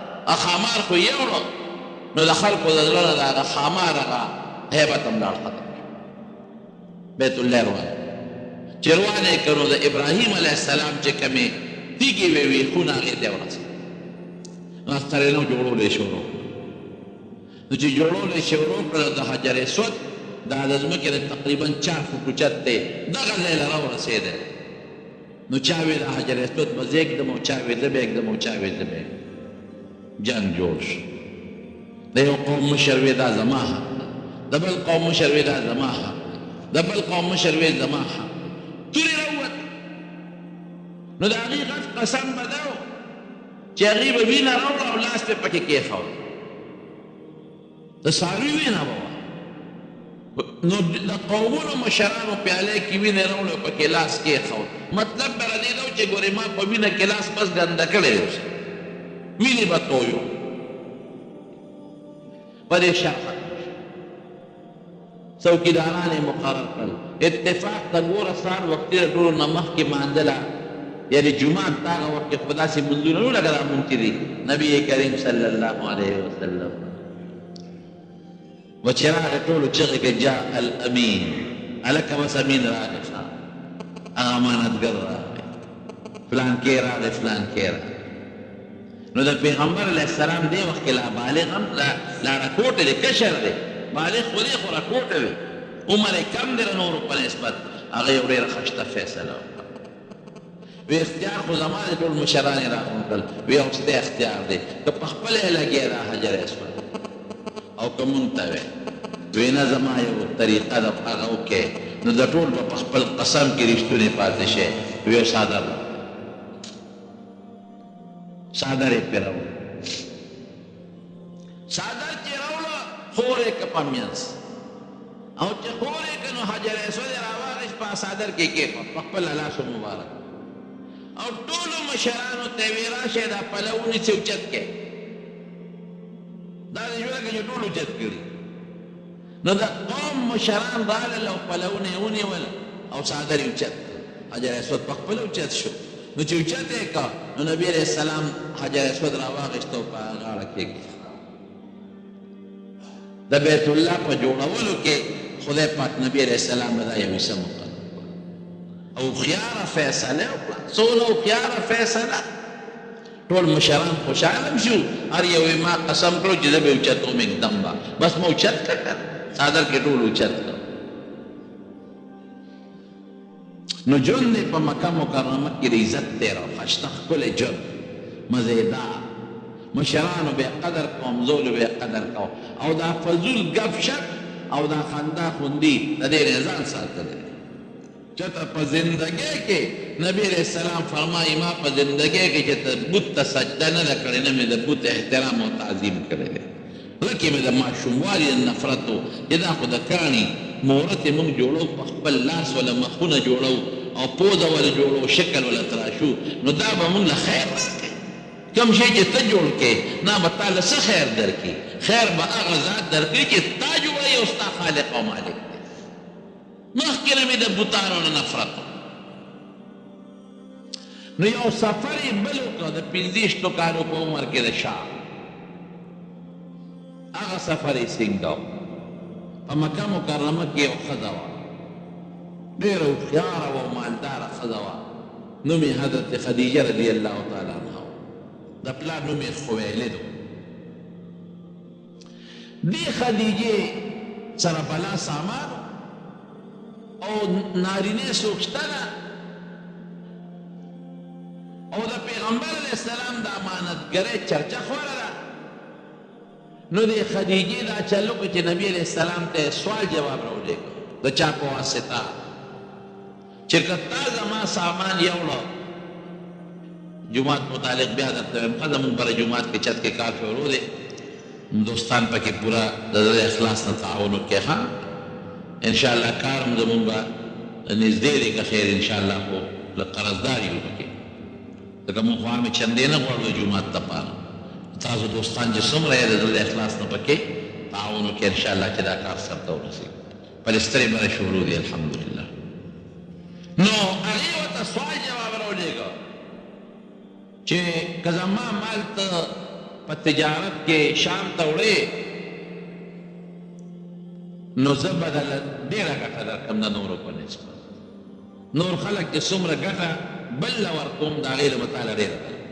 خامار خو یوړو نو د خلکو د زړه نه د هغه خامار هغه هیبت هم لاړ ختم بیت الله روان چې روان یې کړ نو د ابراهیم علیه السلام چې کومې تیږې وې ویښونه هغې ته یې ورسېد نو استرینو جوړولو یې شروع نو چې جوړولو یې شروع کړه د حجر اسود دا د ځمکې د تقریبا 4 فوټ اوچت دی دغه ځای له راورسېدی نو چا وی د حجر اسود به زه ږدم او چا وی زه به ږدم او چا وی زه به جنګ جوړ شو د یو قوم مشر وی دا زما حق د بل قوم مشر وی دا زما حق د بل قوم مشر وی زما حق تورې راووتې نو د هغې غټ قسم به دا و چې هغې به وینه راوړه او لاس پې پکې کېښود د څاروي وینه به وه نو د قومونو مشرانو پیالې کې وینې راوړې او پکې لاس کېښود مطلب به را دې ده چې ګورې ما په وینه کې لاس بس ګنده کړی دی وینې به تویو په دې شرح څوکیداران یې مقرر کړل اتفاق ته ګوره سهار وختي د ټولو نه مخکې مانځله یعنې جومات ته هغه وخت کې خو داسې منځونه نه لکه دا مونږ چې دي نبي کریم صلی الله علیه وسلم و چې راغې ټولو چغې کړې جاء الامین هلکه بس امین راغی ښه هغه امانتګر راغی فلانکې راغی فلانکې راغی نو د پیغمبر علیه السلام دې وخت کې لا بالغ هم لا راکوټه دی کشر دی بالغ خو دی خو راکوټه وي عمر یې کم دی د نورو په نسبت هغه یو ډېره ښایسته فیصله وکړه وی اختیار خو زما د ټول مشران یې راغونډ کړل وی اوس دی اختیار دی که په خپله یې لګیا دا حجر اسود او که مونږ ته وی وی نه زما یو طریقه ده هغه وکړې نو د ټول به په خپل قسم کې رښتونې پاتې شي وی څادر څادر یې پرې راوړه څادر چې راوړه خور یې که په منځ او چې خور یې که نو حجر اسود یې راواخېست په څادر کې کېښود په خپل لاسو مبارک او ټولو مشرانو ته وی راشه دا پلونی چې اوچت کې دا دې جوړه کې ټول اوچت کړي نو دا قوم مشران راغلل او پلونه یې ونیول او څادر یې اوچت حجر اسود په خپل اوچت شو نو چې اوچت یې کا نو نبی علیہ السلام حجر اسود راواغېستو په غاړه کې د بیت الله په جوړولو کې خدای پاک نبی علیہ السلام دا یو څه مقرر او خيار فیصله وکړه څونه خيار فیصله ټول مشران خوشاله شو هر یو ما قسم کړو چې زه به اوچتوم एकदम با بس مو اوچت کړ څادر کې ټول اوچت کړ نو جون دې په مکه مکرمه کې عزت تیر او خشته ښکلی جون مزیدار مشرانو به قدر کوم زول به قدر کو او دا فضول گپ شپ او دا خندا خوندي د دې ځان ساتل چته په زندګۍ کې نبی علیہ السلام فرمایي ما په زندګۍ کې چې بت ته سجده نه کړې نه مې د بت احترام او تعظیم کړی دی لکه مې د ماشوموالي نفرت چې دا خو د کاڼي مورت یې موږ جوړو په خپل لاس ولا مخونه جوړو او پوزه ولا جوړو شکل ولا تراشو نو دا به موږ له خیر راکړي کوم شی چې ته جوړ کې نه به تا له څه خیر درکړي خیر به هغه ذات درکړي چې تا جوړوي او ستا خالق او مالک دی مخکې مې د بوتانو نه نفرت نو یو سفر یې بل وکړه د 25 کالو په عمر کې د شام هغه سفر یې څنګه په مکه مکرمه کې یو ښځه وه ډېره هوښیاره وه او مالداره ښځه وه نوم یې حضرت خدیجه رضی الله تعالی عنها د پلار نوم یې خویلد و دې خدیجې سره بلا سامان او نارینه څوک شته نه او د پیغمبر علیه السلام د امانتګرۍ چرچه خوره ده نو د خدیجې دا چل وکړه چې نبي علیه السلام ته سوال جواب راولېږه د چا په واسطه چې که تا زما سامان یوړه جومات متعلق بیا درته وایم ښه زمونږ بره جومات کې چت کې کار شروع دی دوستان پکې پوره د زړه اخلاص نه تعاون وکړي ښه انشاءالله کارم زمونږ به نږدې دی که خیر انشاءالله خو لږ قرضدار یو پکې ځکه مونږ خو عامې چندې نه غواړو جومات دپاره تاسو دوستان چې څومره یې د زړه اخلاص نه پکې تعاون وکړي انشاءالله چې دا کار سرته ورسېږي پلسترې بره شروع دی الحمدلله نو هغې ورته سوال جواب راولېږه چې که زما مال ته په تجارت کې شام ته وړې نو زه به درله ډېره ګټه درکړم د نورو په نسبت نور خلک چې څومره ګټه بل له ورکوم د هغې له به تاله ډېره درکړم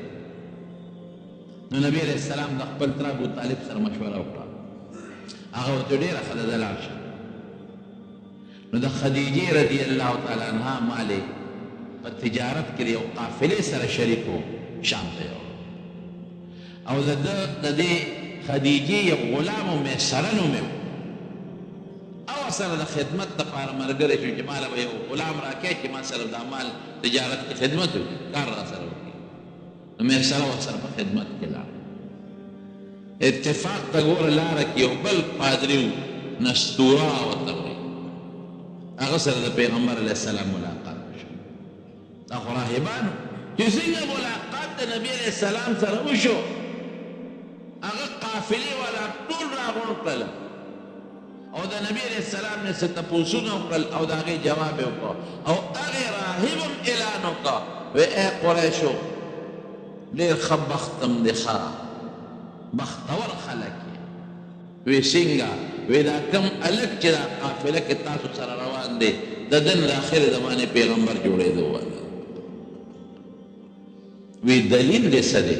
نو نبي علیه السلام د خپل تره ابوطالب سره مشوره وکړه هغه ورته ډېره ښه ده لاړ شه نو د خدیجې رضی الله تعالی عنها مال په تجارت کې د یو قافلې سره شریک و شام ته یو او د دې خدیجې یو غلام و میسره نوم یې او سره د خدمت دپاره ملګری شو چې ماله به یو غلام راکړی چې ما سره دا مال تجارت کې خدمت وکړي کار را سره وکړي نو میسره ورسره په خدمت کې لاړ اتفاق ته ګوره لاره کې یو بل پادري و نستوره ورته وایي هغه سره د پیغمبر علیه السلام ملاقات وشو دا خو راهبانو چې څنګه ملاقات د نبي علیه السلام سره وشو هغه قافلې والا ټول راغونډ کړل او د نبي علیه السلام نه څه تپوسونه وکړل او د هغې جواب یې وکړ او هغې راهب هم اعلان وکړه وی ای قریشو ډېر ښه بختم دی ښه بختور خلک یې وی څنګه وی دا کم هلک چې دا قافله کې تاسو سره روان دی د دن د آخرې زمانې پیغمبر جوړېدو والا وی دلیل دی څه دی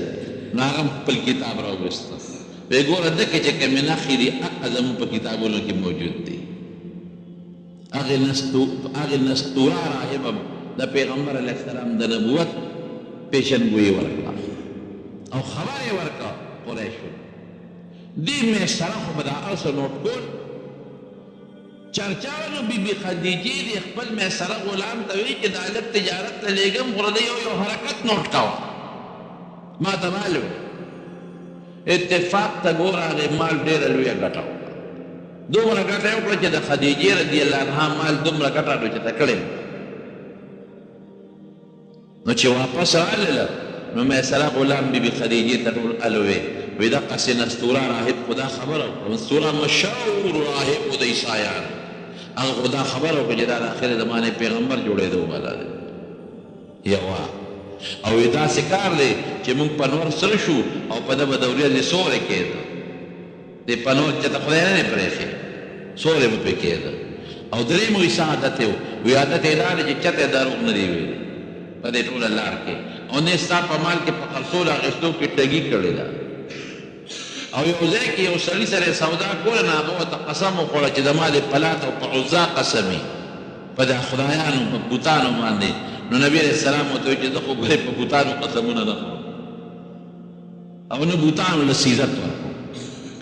نو هغه خپل کتاب راوویسته وی ګوره دکې چې کومې نښې دي هغه زموږ په کتابونو کې موجود دي هغې نستوره راهب هم د پیغمبر علیه السلام د نبوت پیشنګویي ورکړه او خبر یې ورکړه قریشو دې میسره خو به دا هر څه نوټ کول چرچاونو بی بی خدیجې د خپل میسره غلام ته وایي چې دا هلک تجارت ته لېږم خو د یو حرکت نوټ کوه ما ته مال اتفاق ته ګوره هغې مال ډېره لویه ګټه وکړه دومره ګټه یې وکړه چې د خدیجې رضی الله عنها مال دومره ګټه ډوچته کړې نو چې واپس راغلله نو میسره غلام بی بی خدیجې ته ټول الوې وی دقسې نستوره راهب خدا خبره وکړه نستوره مشهور راهب و د عیسایان هغه خدا خبره وکړه چې دا د آخر زمانې پیغمبر جوړېدو والا دی یوه او وی داسې کار دی چې موږ په نور سره شو او په ده به د ورځې سوری کېده د په نور چې ته خدای نه دی پرېښې سوری به پرې کېده او درېیمو عیسی عادت یې وی عادت یې دا دی چې چاته یې دروغ نه دی ویلي په دې ټوله لار کې او نه ستا په مال کې په خرڅولو اخیستو کې ټګي کړې ده او یو ځای کې یو سړي سره سودا کوله نو هغه ورته قسم وخوړه چې زما د پلات او په عزا قسمي په د خدایانو په بوتانو باندې نو نبی علیه السلام ورته وایي چې زه خو ګورې په بوتانو قسمونه نه خورم او نه بوتانو له عزت ورکوم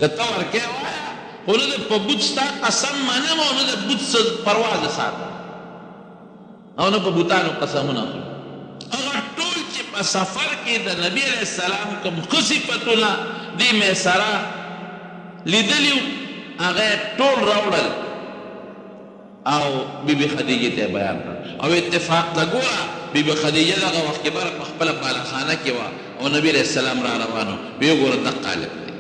که ته ورکې وایه خو نه د په بوت ستا قسم منم او نه د بوت څه پروا زه ساتم او نه په بوتانو قسمونه خورم هغه ټول چې په سفر کې د نبی علیه السلام کوم ښه صفتونه دې میسره لیدلي هغه ټول راوړل او بیبي خدیجې ته بیان کړ او اتفاق ته ګوره بیبي خدیجه دغه وخت کې بره په خپله بالخانه کې وه او نبی علیه السلام را روان و ویې ګوره دا قالب دی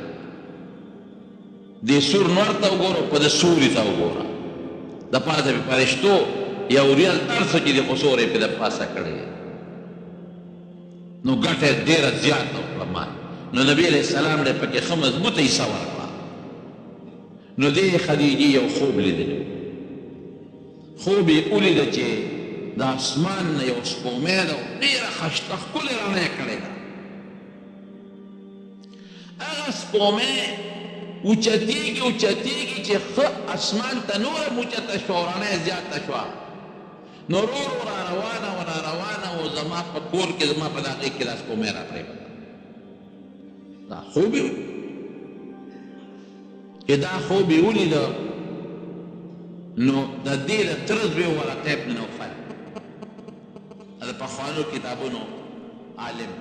دې سور نور ته وګوره په د سوري ته وګوره د پاره د فرشتو یو ریال ترسو چې د خو سورې په د پاسه کړی نو ګټه ډېره زیاته وکړه ما نو نبی علیه السلام ډېر پکې ښه مضبوطه عیسه ورکړه نو دې خدیجې یو خوب لیدلی خوب یې ولیده چې د اسمان نه یو سپومۍ ده او ډېره ښایسته ښکلې رڼا یې کړې ده هغه سپومۍ اوچتېږي اوچتېږي چې ښه اسمان ته نوره هم اوچته شوه او رڼا یې زیاته شوه نو ورو ورو را روانه و را روانه و زما په کور کې زما په هغې کې دا سپومۍ را پرېوته دا خوب یې چې دا خوب یې ولیده نو د دې د طرز به ورقه ابن نوفل د پخوانو کتابونو عالم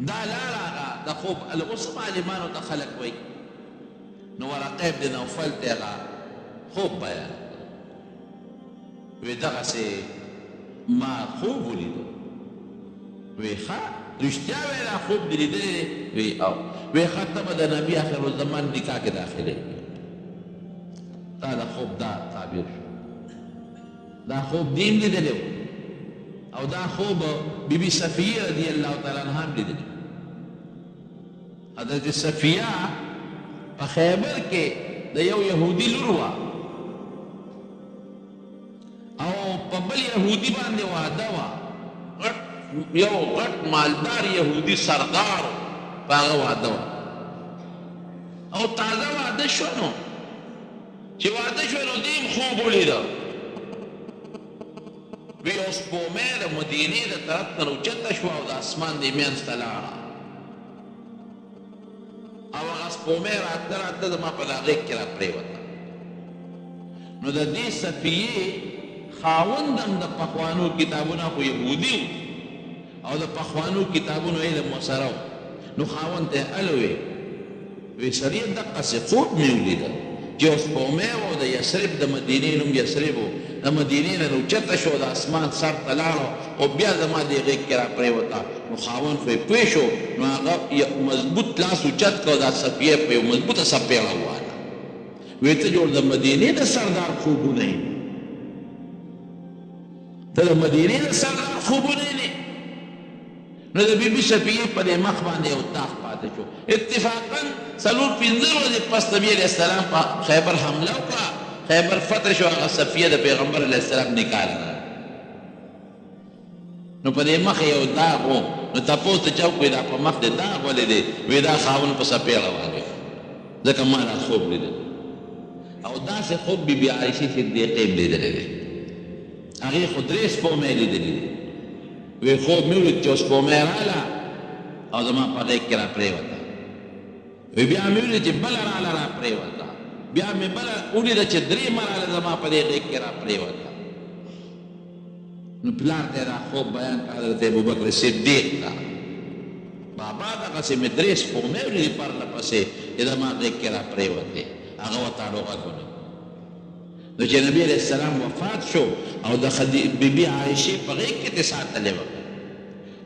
دا لاره هغه د خوب اوس هم عالمانو ته خلک وایي نو ورقه ابن نوفل ته هغه خوب بیان وی دغسې ما خوب ولیدو وی ښه رښتیا وی دا خوب دې لیدلی دی وی او وی ښه ته به د نبي آخر الزمان نکاح کې داخلې دا د خوب دا تعبیر شو دا خوب دیم لیدلی و او دا خوب بی بی صفیه رضی الله تعالی عنها هم لیدلی حضرت صفیه په خیبر کې د یو یهودي لور وه او په بل یهودي باندې واده وه یو غټ مالدار یهودي سردار په هغه واده وه او تازه واده شو نو چې واده شو نو دې هم خوب ولیده وی یو سپومۍ د مدینې د طرف نه راوچته شوه او د اسمان دې منځ ته لاړه او هغه سپومۍ راته راته زما په دا غېږ کې را پرېوته نو د دې صفیې خاوند هم د پخوانو کتابونه خو یهودي او د پخوانو کتابونو علم ورسره نو خاوند ته الوې وی سړي دقسې خوب مې ولیده چې اوس سپومۍ و د یثرب د مدینې نوم یثرب و د مدینې نه راوچته شو د اسمان سر ته لاړو او بیا زما دې غېږ کې را پرېوته نو خاوند خو یې پوه شو نو هغه مضبوط لاس اوچت کړ دا صفیه په یو مضبوطه څپېړه وواله وی ته جوړ د مدینې د سردار خوبونه یې ته د مدینې د سردار خوبونه یې نو د بی بی صفیې په دې مخ باندې یو داغ پاتې شو اتفاقا څلور پنځه ورځې پس نبي علیه السلام په خیبر حمله وکړه خیبر فتح شو هغه صفیه د پیغمبر علیه السلام نکاح راغله نو په دې مخ یو داغ و نو تپوس ته چا وکړئ دا په مخ دې داغ ولې دی وی دا خاوند په څپېړه واغی ځکه ما دا خوب لیدل او داسې خوب بی بي عایشې صدیقې هم لیدلی دی هغې خو درې سپومۍ لیدلي دي وی خوب مې ولید چې سپومۍ راله او زما په غېږ کې را پرېوته وی بیا مې ولید چې بله راله را پرېوته بیا مې بله ولیده چې درېیمه راله زما په دې غېږ کې را پرېوته نو پلار ته دا خوب بیان کړه حضرت ابوبکر صدیق ته بابا دغسې مې درې سپومۍ ولیدې پرله پسې چې زما غېږ کې را پرېوتې هغه ورته ډوغه کړه نو چې نبی علیه السلام وفات شو او د بی بي عایشې په غېږ کې ترې ساتلې وه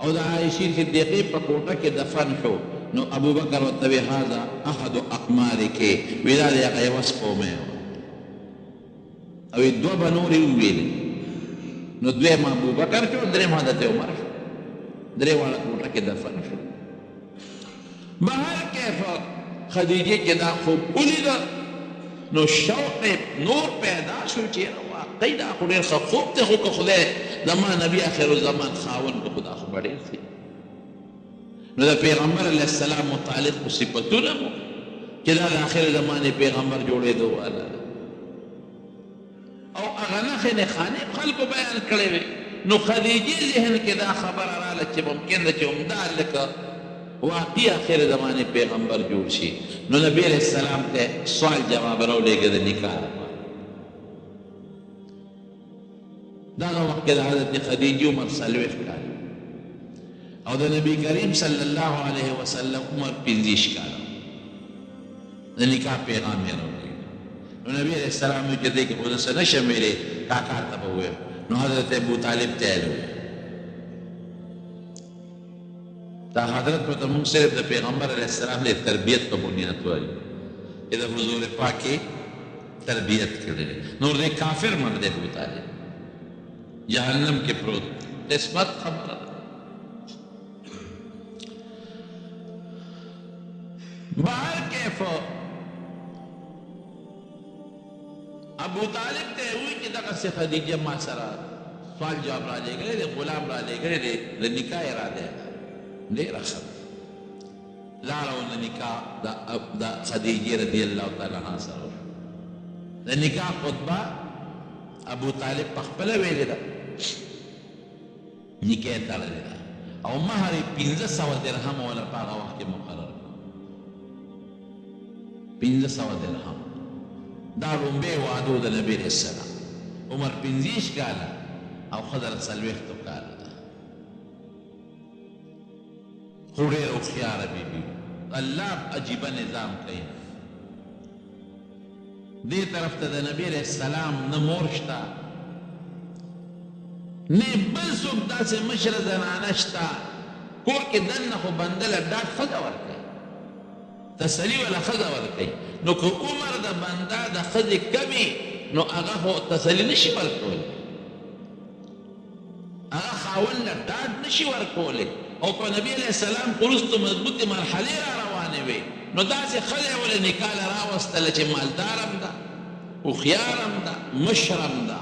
او دا عائشې صدیقې په کوټه کې دفن شو نو ابو بکر ورته وی هذا احد اقمارک وی دا د هغه یوه سپومۍ وه او دوه به نورې وویلې نو دویم ابو بکر شو درېم حضرت عمر شو درې واړه کوټه کې دفن شو بهر کیف خدیجې چې دا خوب ولیده نو شوق نور پیدا شو چې واقعي دا خو ډېر ښه خوب دی خو که خدای زما نبي آخر الزمان خاوند که خو دا خو به ډېر ښه نو د پیغمبر علیه السلام متعلق خو صفتونه مو چې دا د آخر زمانې پیغمبر جوړېدو والا او هغه نښې نښانې خلکو بیان کړې وې نو خدیجې ذهن کې دا خبره راله چې ممکن ده چې همدا لکه واقعي آخر زمانې پیغمبر جوړ شي نو نبی علیه السلام ته سوال جواب راولېږه د نکاح لپاره دغه وخت کې د حضرت خدیجې عمر 40 کال او د نبی کریم صلی الله علیه وسلم عمر 50 کال د نکاح پیغام یې راولېږه نو نبی علیه السلام وایي چې دی کې خو زه څه نشم ویلی کاکا ته به ووایم نو حضرت ابو طالب ته یې وویل دا حضرت ته موږ صرف د پیغمبر علیه السلام د تربیت په بنیاد وایو چې د حضور پاک کې تربیت کړی نور دی کافر مرد ابو طالب جهنم کې پروت قسمت خبره ده بهر کیف ابو طالب ته وی چې دغسې خدیجه ما سره سوال جواب را لېږلی دی غلام را لېږلی دی د نکاح اراده یې ډېره ښه ده لاړه و د نکاح د خدیجې رضی الله تعالی عنها سره وشوه د نکاح خطبه ابو طالب په خپله ویلې ده نکاح یې تړلې ده او مهر یې 1500 درهم وله په هغه وخت کې مقرر کړه 1500 درهم دا لومبی واده د نبي علیه السلام عمر 50 کاله او ښځه 40 کاله ده خو ډېره هوښیاره بیبي الله عجیبه نظام کوي دې طرف ته د نبي علیه السلام نه مور شته نه بل څوک داسې مشره زنانه شته کور کې دننه خو بنده له ډاډ ښځه ورکوي تسلي ولا ښځه ورکوي نو که عمر د بنده د ښځې کمي نو هغه خو تسلي نشي ورکولی هغه خاوند له ډاډ نشي ورکولی او په نبي علیه السلام وروستو مضبوطې مرحلې را روانې وې نو داسې ښځه یې ولې نکاح له راوستله چې مالدار هم ده هوښیار هم ده مشر هم ده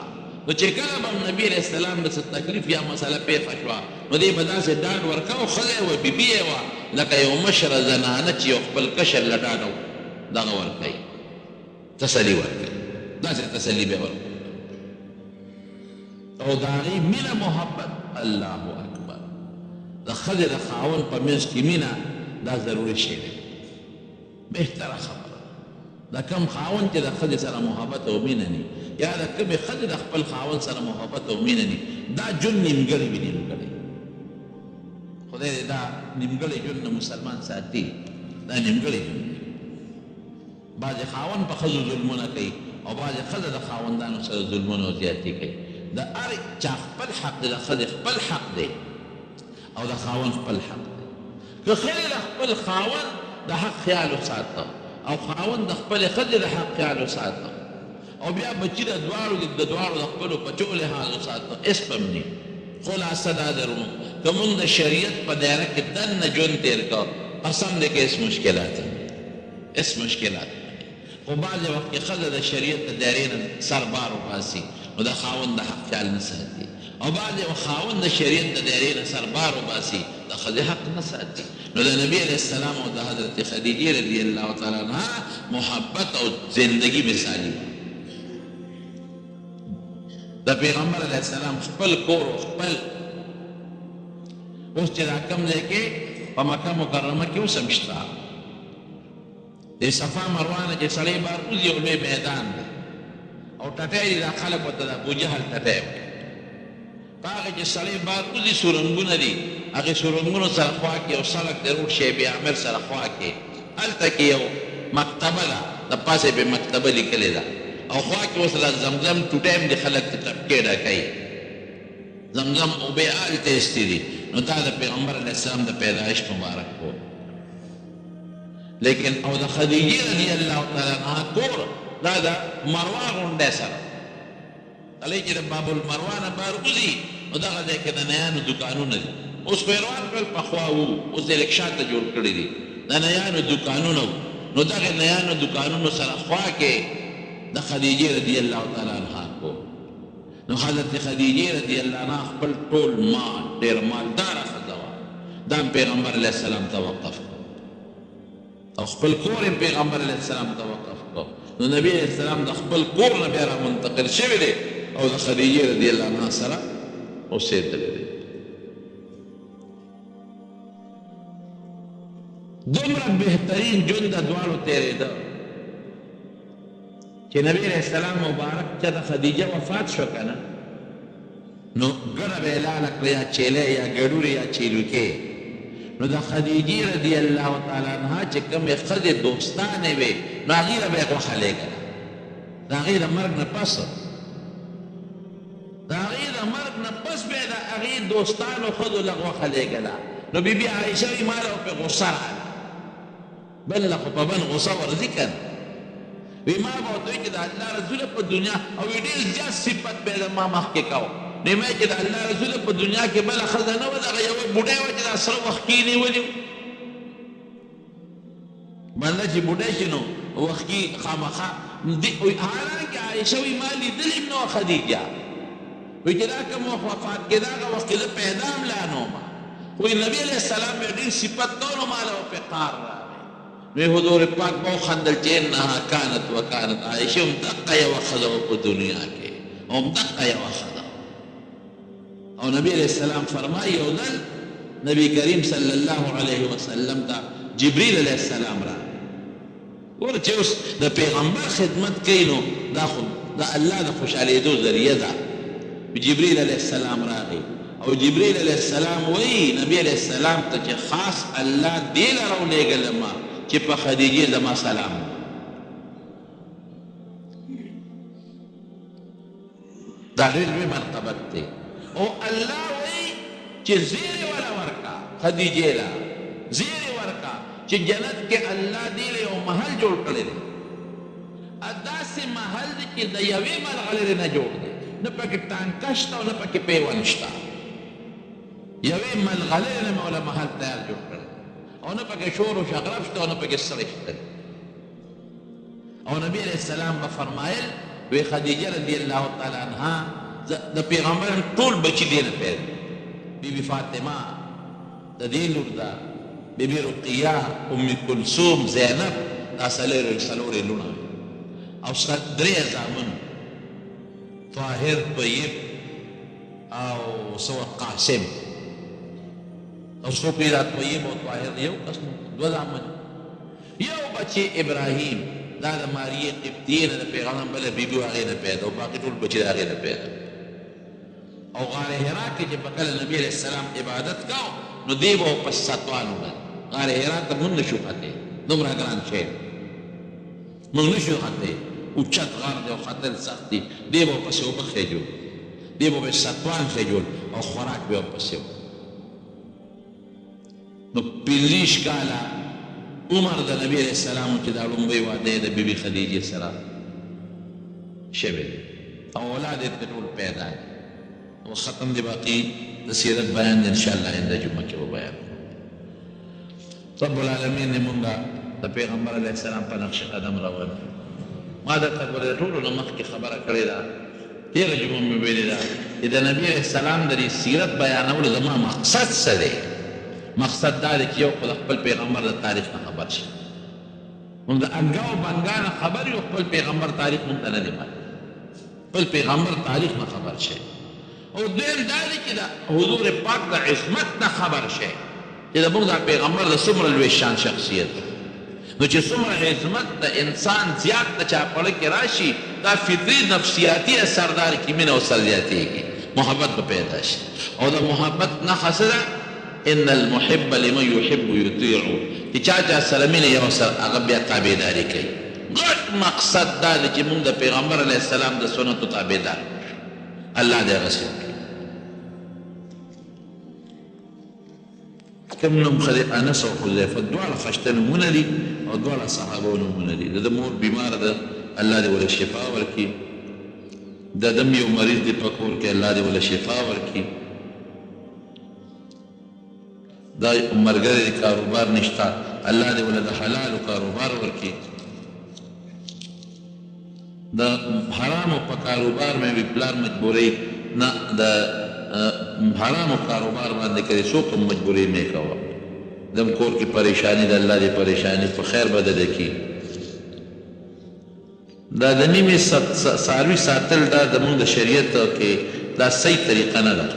نو چې کله به نبي علیه السلام د څه تکلیف یا مسله پیښه شوه نو دې به داسې ډاډ ورکوه ښځه یې وه بیبي یې وه لکه یو مشره زنانه چې یو خپل کشر له ډاډه دغه ورکوي تسلي ورکوي داسې تسلي به ورکوي او د هغې مینه محبت الله اکبر د ښځې د خاوند په منځ کې مینه دا ضروري شی دی بهتره خبره د کم خاوند چې د ښځې سره محبت او مینه ني یا د کمې ښځې د خپل خاوند سره محبت او مینه ني دا ژوند نیمګړی وي نیمګړی خدای دې دا نیمګړی ژوند نه مسلمان ساتي دا نیمګړی ژوند دی بعضې خاوند په ښځو ظلمونه کوي او بعضې ښځه د خاوندانو سره ظلمونه او زیاتي کوي د هر چا خپل حق دی د ښځې خپل حق دی او د خاوند خپل حق دی که ښځې د خپل خاوند د حق خیال وساته او خاوند د خپلې ښځې د حق خیال وساته او بیا بچي د دواړو د خپلو بچو لحاظ وساته هېڅ به هم ني خلاصه دا درونو که مونږ د شریعت په دایره کې دننه ژوند تېر کړه قسم دی که هېڅ مشکلات هېڅ مشکلات خو بعضې وخت کې ښځه د شریعت د دایرې نه سر بار وباسي نو د خاوند د حق خیال نه ساتي او بعضې وخت خاوند د شریعت د دایرې نه سر بار وباسي د ښځې حق نه ساتي نو د نبي علیه السلام او د حضرت خدیجې رضی الله تعالی عنها محبت او زندگی مثالي وه د پیغمبر علیه السلام خپل کور او خپل اوس چې دا کوم ځای کې په مکه مکرمه کې اوس هم شته د صفا مروه نه چې سړی بهر وځي یو لوی میدان دی او ټټی دی دا خلک ورته د ابوجهل ټټی وایي په هغې چې سړی بهر وځي سورنګونه دي هغې سورنګونو سره خوا کې یو سړک دی روډ شیب عامر سره خوا کې هلته کې یو مکتبه ده د پاسې پې مکتبه لیکلې ده او خوا کې اوس د زمزم ټوټی هم د خلک ته ټپکې ډکوي زمزم اوبې هلته ایستې دي نو دا د پیغمبر علیه السلام د پیدایش مبارک و لیکن او د خدیجې رضی الله تعالی عنها کور دا د مروه غونډۍ سره کله چې د باب المروه نه بهر وځي نو دغه ځای کې د نیانو دوکانونه دي اوس پیروان ټول پخوا وو اوس د رکشا ته جوړ کړي دي د نیانو دوکانونه وو نو دغه نیانو دوکانونو سره خوا کې د خدیجې رضی الله تعالی عنها کو نو حضرت خدیجې رضی الله عنها خپل ټول مال ډېر مالداره ښځه وه دا پیغمبر علیه السلام ته وقف کړ او خپل کور یې پیغمبر علیه السلام ته وقف کړ نو نبی علیه السلام د خپل کور نه بیا را منتقل شوی دی او د خدیجې رضی الله عنها سره اوسېدلی دی دومره بهترین ژوند د دواړو تېرېده چې نبی علیه السلام مبارک چې د خدیجه وفات شو که نه نو ګډه به یې لاله کړه یا چیلی یا ګډورې یا چیلوکې نو د خدیجې رضی الله تعالی عنها چې کومې ښځې دوستانې وې نو هغې له به یې غوښه لېږله د هغې د مرګ نه پس د هغې د مرګ نه پس به یې د هغې دوستانو ښځو له غوښه لېږله نو بیبي عایشه وایي ما له پې غصه راغله بل له خو په بل غصه ورځي که نه وی ما به ورته وایي چې د الله رسوله په دنیا او ډېر زیات صفت به یې د ما مخکې کوه نو یې چې د الله رسوله په دنیا کې بله ښځه نه وه دغه یوه بوډۍ وه چې دا سره وښکي نیولي وو بنده چې بوډۍ شي نو وښکي خامخا حالانکې عایشه وایي ما لیدلې هم نه وه خدیجه وایي چې دا کوم وخت وفات کېده هغه وخت کې زه پیدا هم لا نه وم وایي نبي علیه السلام یې ډېر صفت کو نو ما له ورپې قار راغی نو حضور پاک به وخندل چې انها کانت وکانت عایشه هم دقه یوه ښځه وه په دنیا کې هم دقه یوه ښځه او نبی علیه السلام فرمایي یو ځل نبی کریم صلی الله علیه وسلم ته جبریل علیه السلام راغی ګوره چې اوس د پیغمبر خدمت کوي نو دا خو د الله د خوشحالېدو ذریعه ده جبریل علیه السلام راغی او جبریل علیه السلام وایي نبی علیه السلام ته چې خاص الله دې له راولېږله ما چې په خدیجې زما سلام دا ډېر لوی مرتبت دی او الله وایي چې زیری وله ورکړه خدیجې له زیری ورکړه چې جنت کې الله دې له یو محل جوړ کړی دی داسې محل دی چې د یوې ملغلرې نه جوړ دی نه پکې ټانکه شته او نه پکې پیوند شته یوې ملغلرې نه مې وله محل تیار جوړ کړی او نه پکې شور و شغرب شته او نه پکې سړی شته او نبی علیه السلام به فرمایل وی خدیجه رضی الله تعالی عنها د پیغمبران ټول بچي دې نه پیدا بیبي فاطمه د دې لور ده بیبي رقیه ام کلثوم زینب دا څلورې لوڼه او درې زامن طاهر طیب او سوه قاسم او څوک یې دا طیب او طاهر یو کس دوه زامن یو بچی ابراهیم دا د ماریې قبطیې نه د پیغمبر بله بیبي و هغې نه پیدا او باقي ټول بچي د هغې نه پیدا او غار حرا کې چې په کله نبي علیه السلام عبادت کو نو دی به په ستوان وړل غار حرا ته مونږ نشو ختلی دومره ګران شی مونږ نشو ختلی اوچت غار دی او ختل سخت دی دی به ورپسې اوبه خېجول دی به ستوان خېجول او خوراک به ورپسې و نو 50 کاله عمر د نبی علیه السلام چې دا لومړی واده یې د بیبي خدیجې سره شوی دی او اولاد یې ټول پیدا دی او ختم دی باقي د سیرت بیان دی انشاءالله آینده جمعه کې به بیان رب العالمین یې مونږ د پیغمبر علیه السلام په نقش قدم روان ما درته ګوره د ټولو نه مخکې خبره کړې ده تېره جمعه مې ویلې ده چې د نبي علیه السلام د دې سیرت بیانولو زما مقصد څه دی مقصد دا دی چې یو خو د خپل پیغمبر د تاریخ نه خبر شي مونږ د انګا او بنګا نه خبر یو خپل پیغمبر تاریخ مونږ ته نه دی معلوم خپل پیغمبر تاریخ نه خبر شي او دویم دا دی چې د حضور پاک د عصمت نه خبر شي چې د مونږ د پیغمبر د څومره لوی شان شخصیت نو چې څومره عظمت د انسان زیات د چا پړه کې راشي دا فطري نفسیاتي اثردار کې مینه ورسره زیاتېږي محبت به پیدا شي او د محبت نښه څه ده ان المحب لمن يحب يطيع چې چا چا سره مینه یو سره هغه بیا تابعداري کوي غټ مقصد دا دی چې مونږ د پیغمبر علیه السلام د سنتو تابعدار الله دې هغسې وکړي کوم نوم ښه دی؟ انس او حذیفه دواړه ښایسته نومونه دي او دواړه صحابو نومونه دي. د ده مور بیماره ده، الله دې ورله شفا ورکړي. د ده هم یو مریض دی په کور کې، الله دې ورله شفا ورکړي. دا ملګری د کاروبار نشته، الله دې ورله د حلالو کاروبار ورکړي. د حرامو په کاروبار مې وي پلار مجبورۍ نه، د حرامو کاروبار باندې کړي څوک هم مجبورۍ مې کوه. دم کور کې پریشانی ده، الله دې پریشانی په خیر بدله کړي. دا د نیمې څاروي ساتل دا زموږ د شریعت کې دا صحیح طریقه نه ده.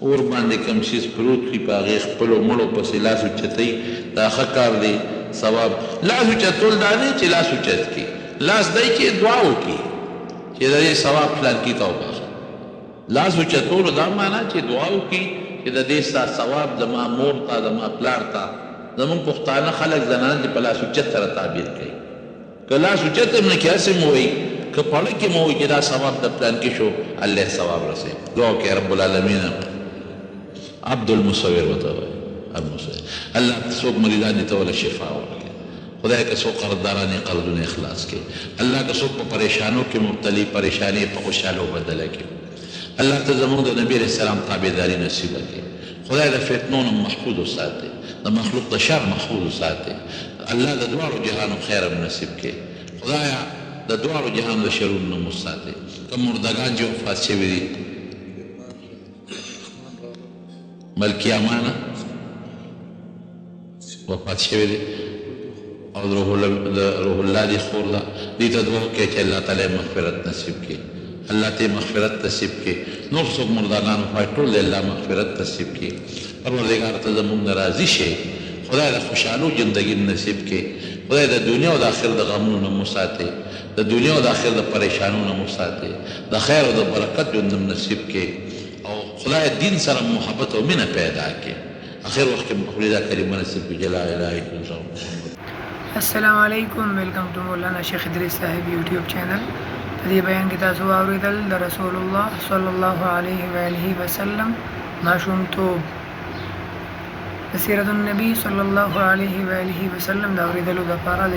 اور باندې کوم شیز پروت وي په هغې خپلو مړو پسې لاس اوچتوي، دا ښه کار دی، ثواب. لاس اوچتول دا دی چې لاس اوچت کړي، لاس دی چې دعا وکړي چې د دې ثواب پلانکي ته وبخښه. لاس اوچتولو دا معنا چې دعا وکړي چې د دې ثواب زما مور ته زما پلار ته. زموږ پښتانه خلک زنانه دې په لاس اوچت سره تعبیر کوي. که لاس اوچت هم نه کړي هسې مو وایي، که پړه کې مو وایي چې دا ثواب د پلانکي شو، الله ثواب رسوي. دعا وکړئ رب العالمین. عبد المصور ورته وایي، الله څوک مریضان دي ته ورله شفا ورکړي. خدای که څوک قرضداران یې قرضونه اخلاص کړي. الله که څوک په پریشانو کې مبتلي پریشانۍ په خوشحالو بدله کړي. الله ته زموږ د نبي علیه السلام تابعداري نصیبه کړي. خدای د فتنو نه محفوظ وساتي، د مخلوق د شر محفوظ وساتي. الله د دواړو جهانو خیر هم نصیب کړي. خدایا د دواړو جهانو د شرونو نه مو ساتي. کوم مردګان چې وفات شوي دي، ملکي امانه وفات شوی دی او د روح الله دی خور ده. دې ته دعا وکړئ چې الله تعالی مغفرت نصیب کړي، الله ته مغفرت نصیب کړي. نور څوک مردگان وفات ټول دی الله مغفرت نصیب کړي. پروردګار ته زموږ نه راضي شي. خدای د خوشحالو زندګي نصیب کړي. خدای د دنیا او د آخرت د غمونو نه مو ساتي، د دنیا او د آخرت د پریشانونو نه مو ساتي، د خیر او د برکت ژوند نصیب کړي او خدای دین سره محبت او مینه پیدا کړي. آخر وخت کې مخلي دا کلمه نصیب کړي، لا اله الا الله. السلام علیکم، ویلکم ټو مولانا شیخ ادریس صاحب یوټیوب چینل. په دې بیان کې تاسو واورېدل د رسول الله صلی الله علیه و آله وسلم ماشومتوب د سیرت النبی صلی الله علیه و آله وسلم د اورېدلو دپاره د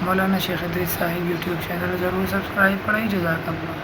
مولانا شیخ ادریس صاحب یوټیوب چینل ضرور سبسکرایب کړئ. جزاک الله.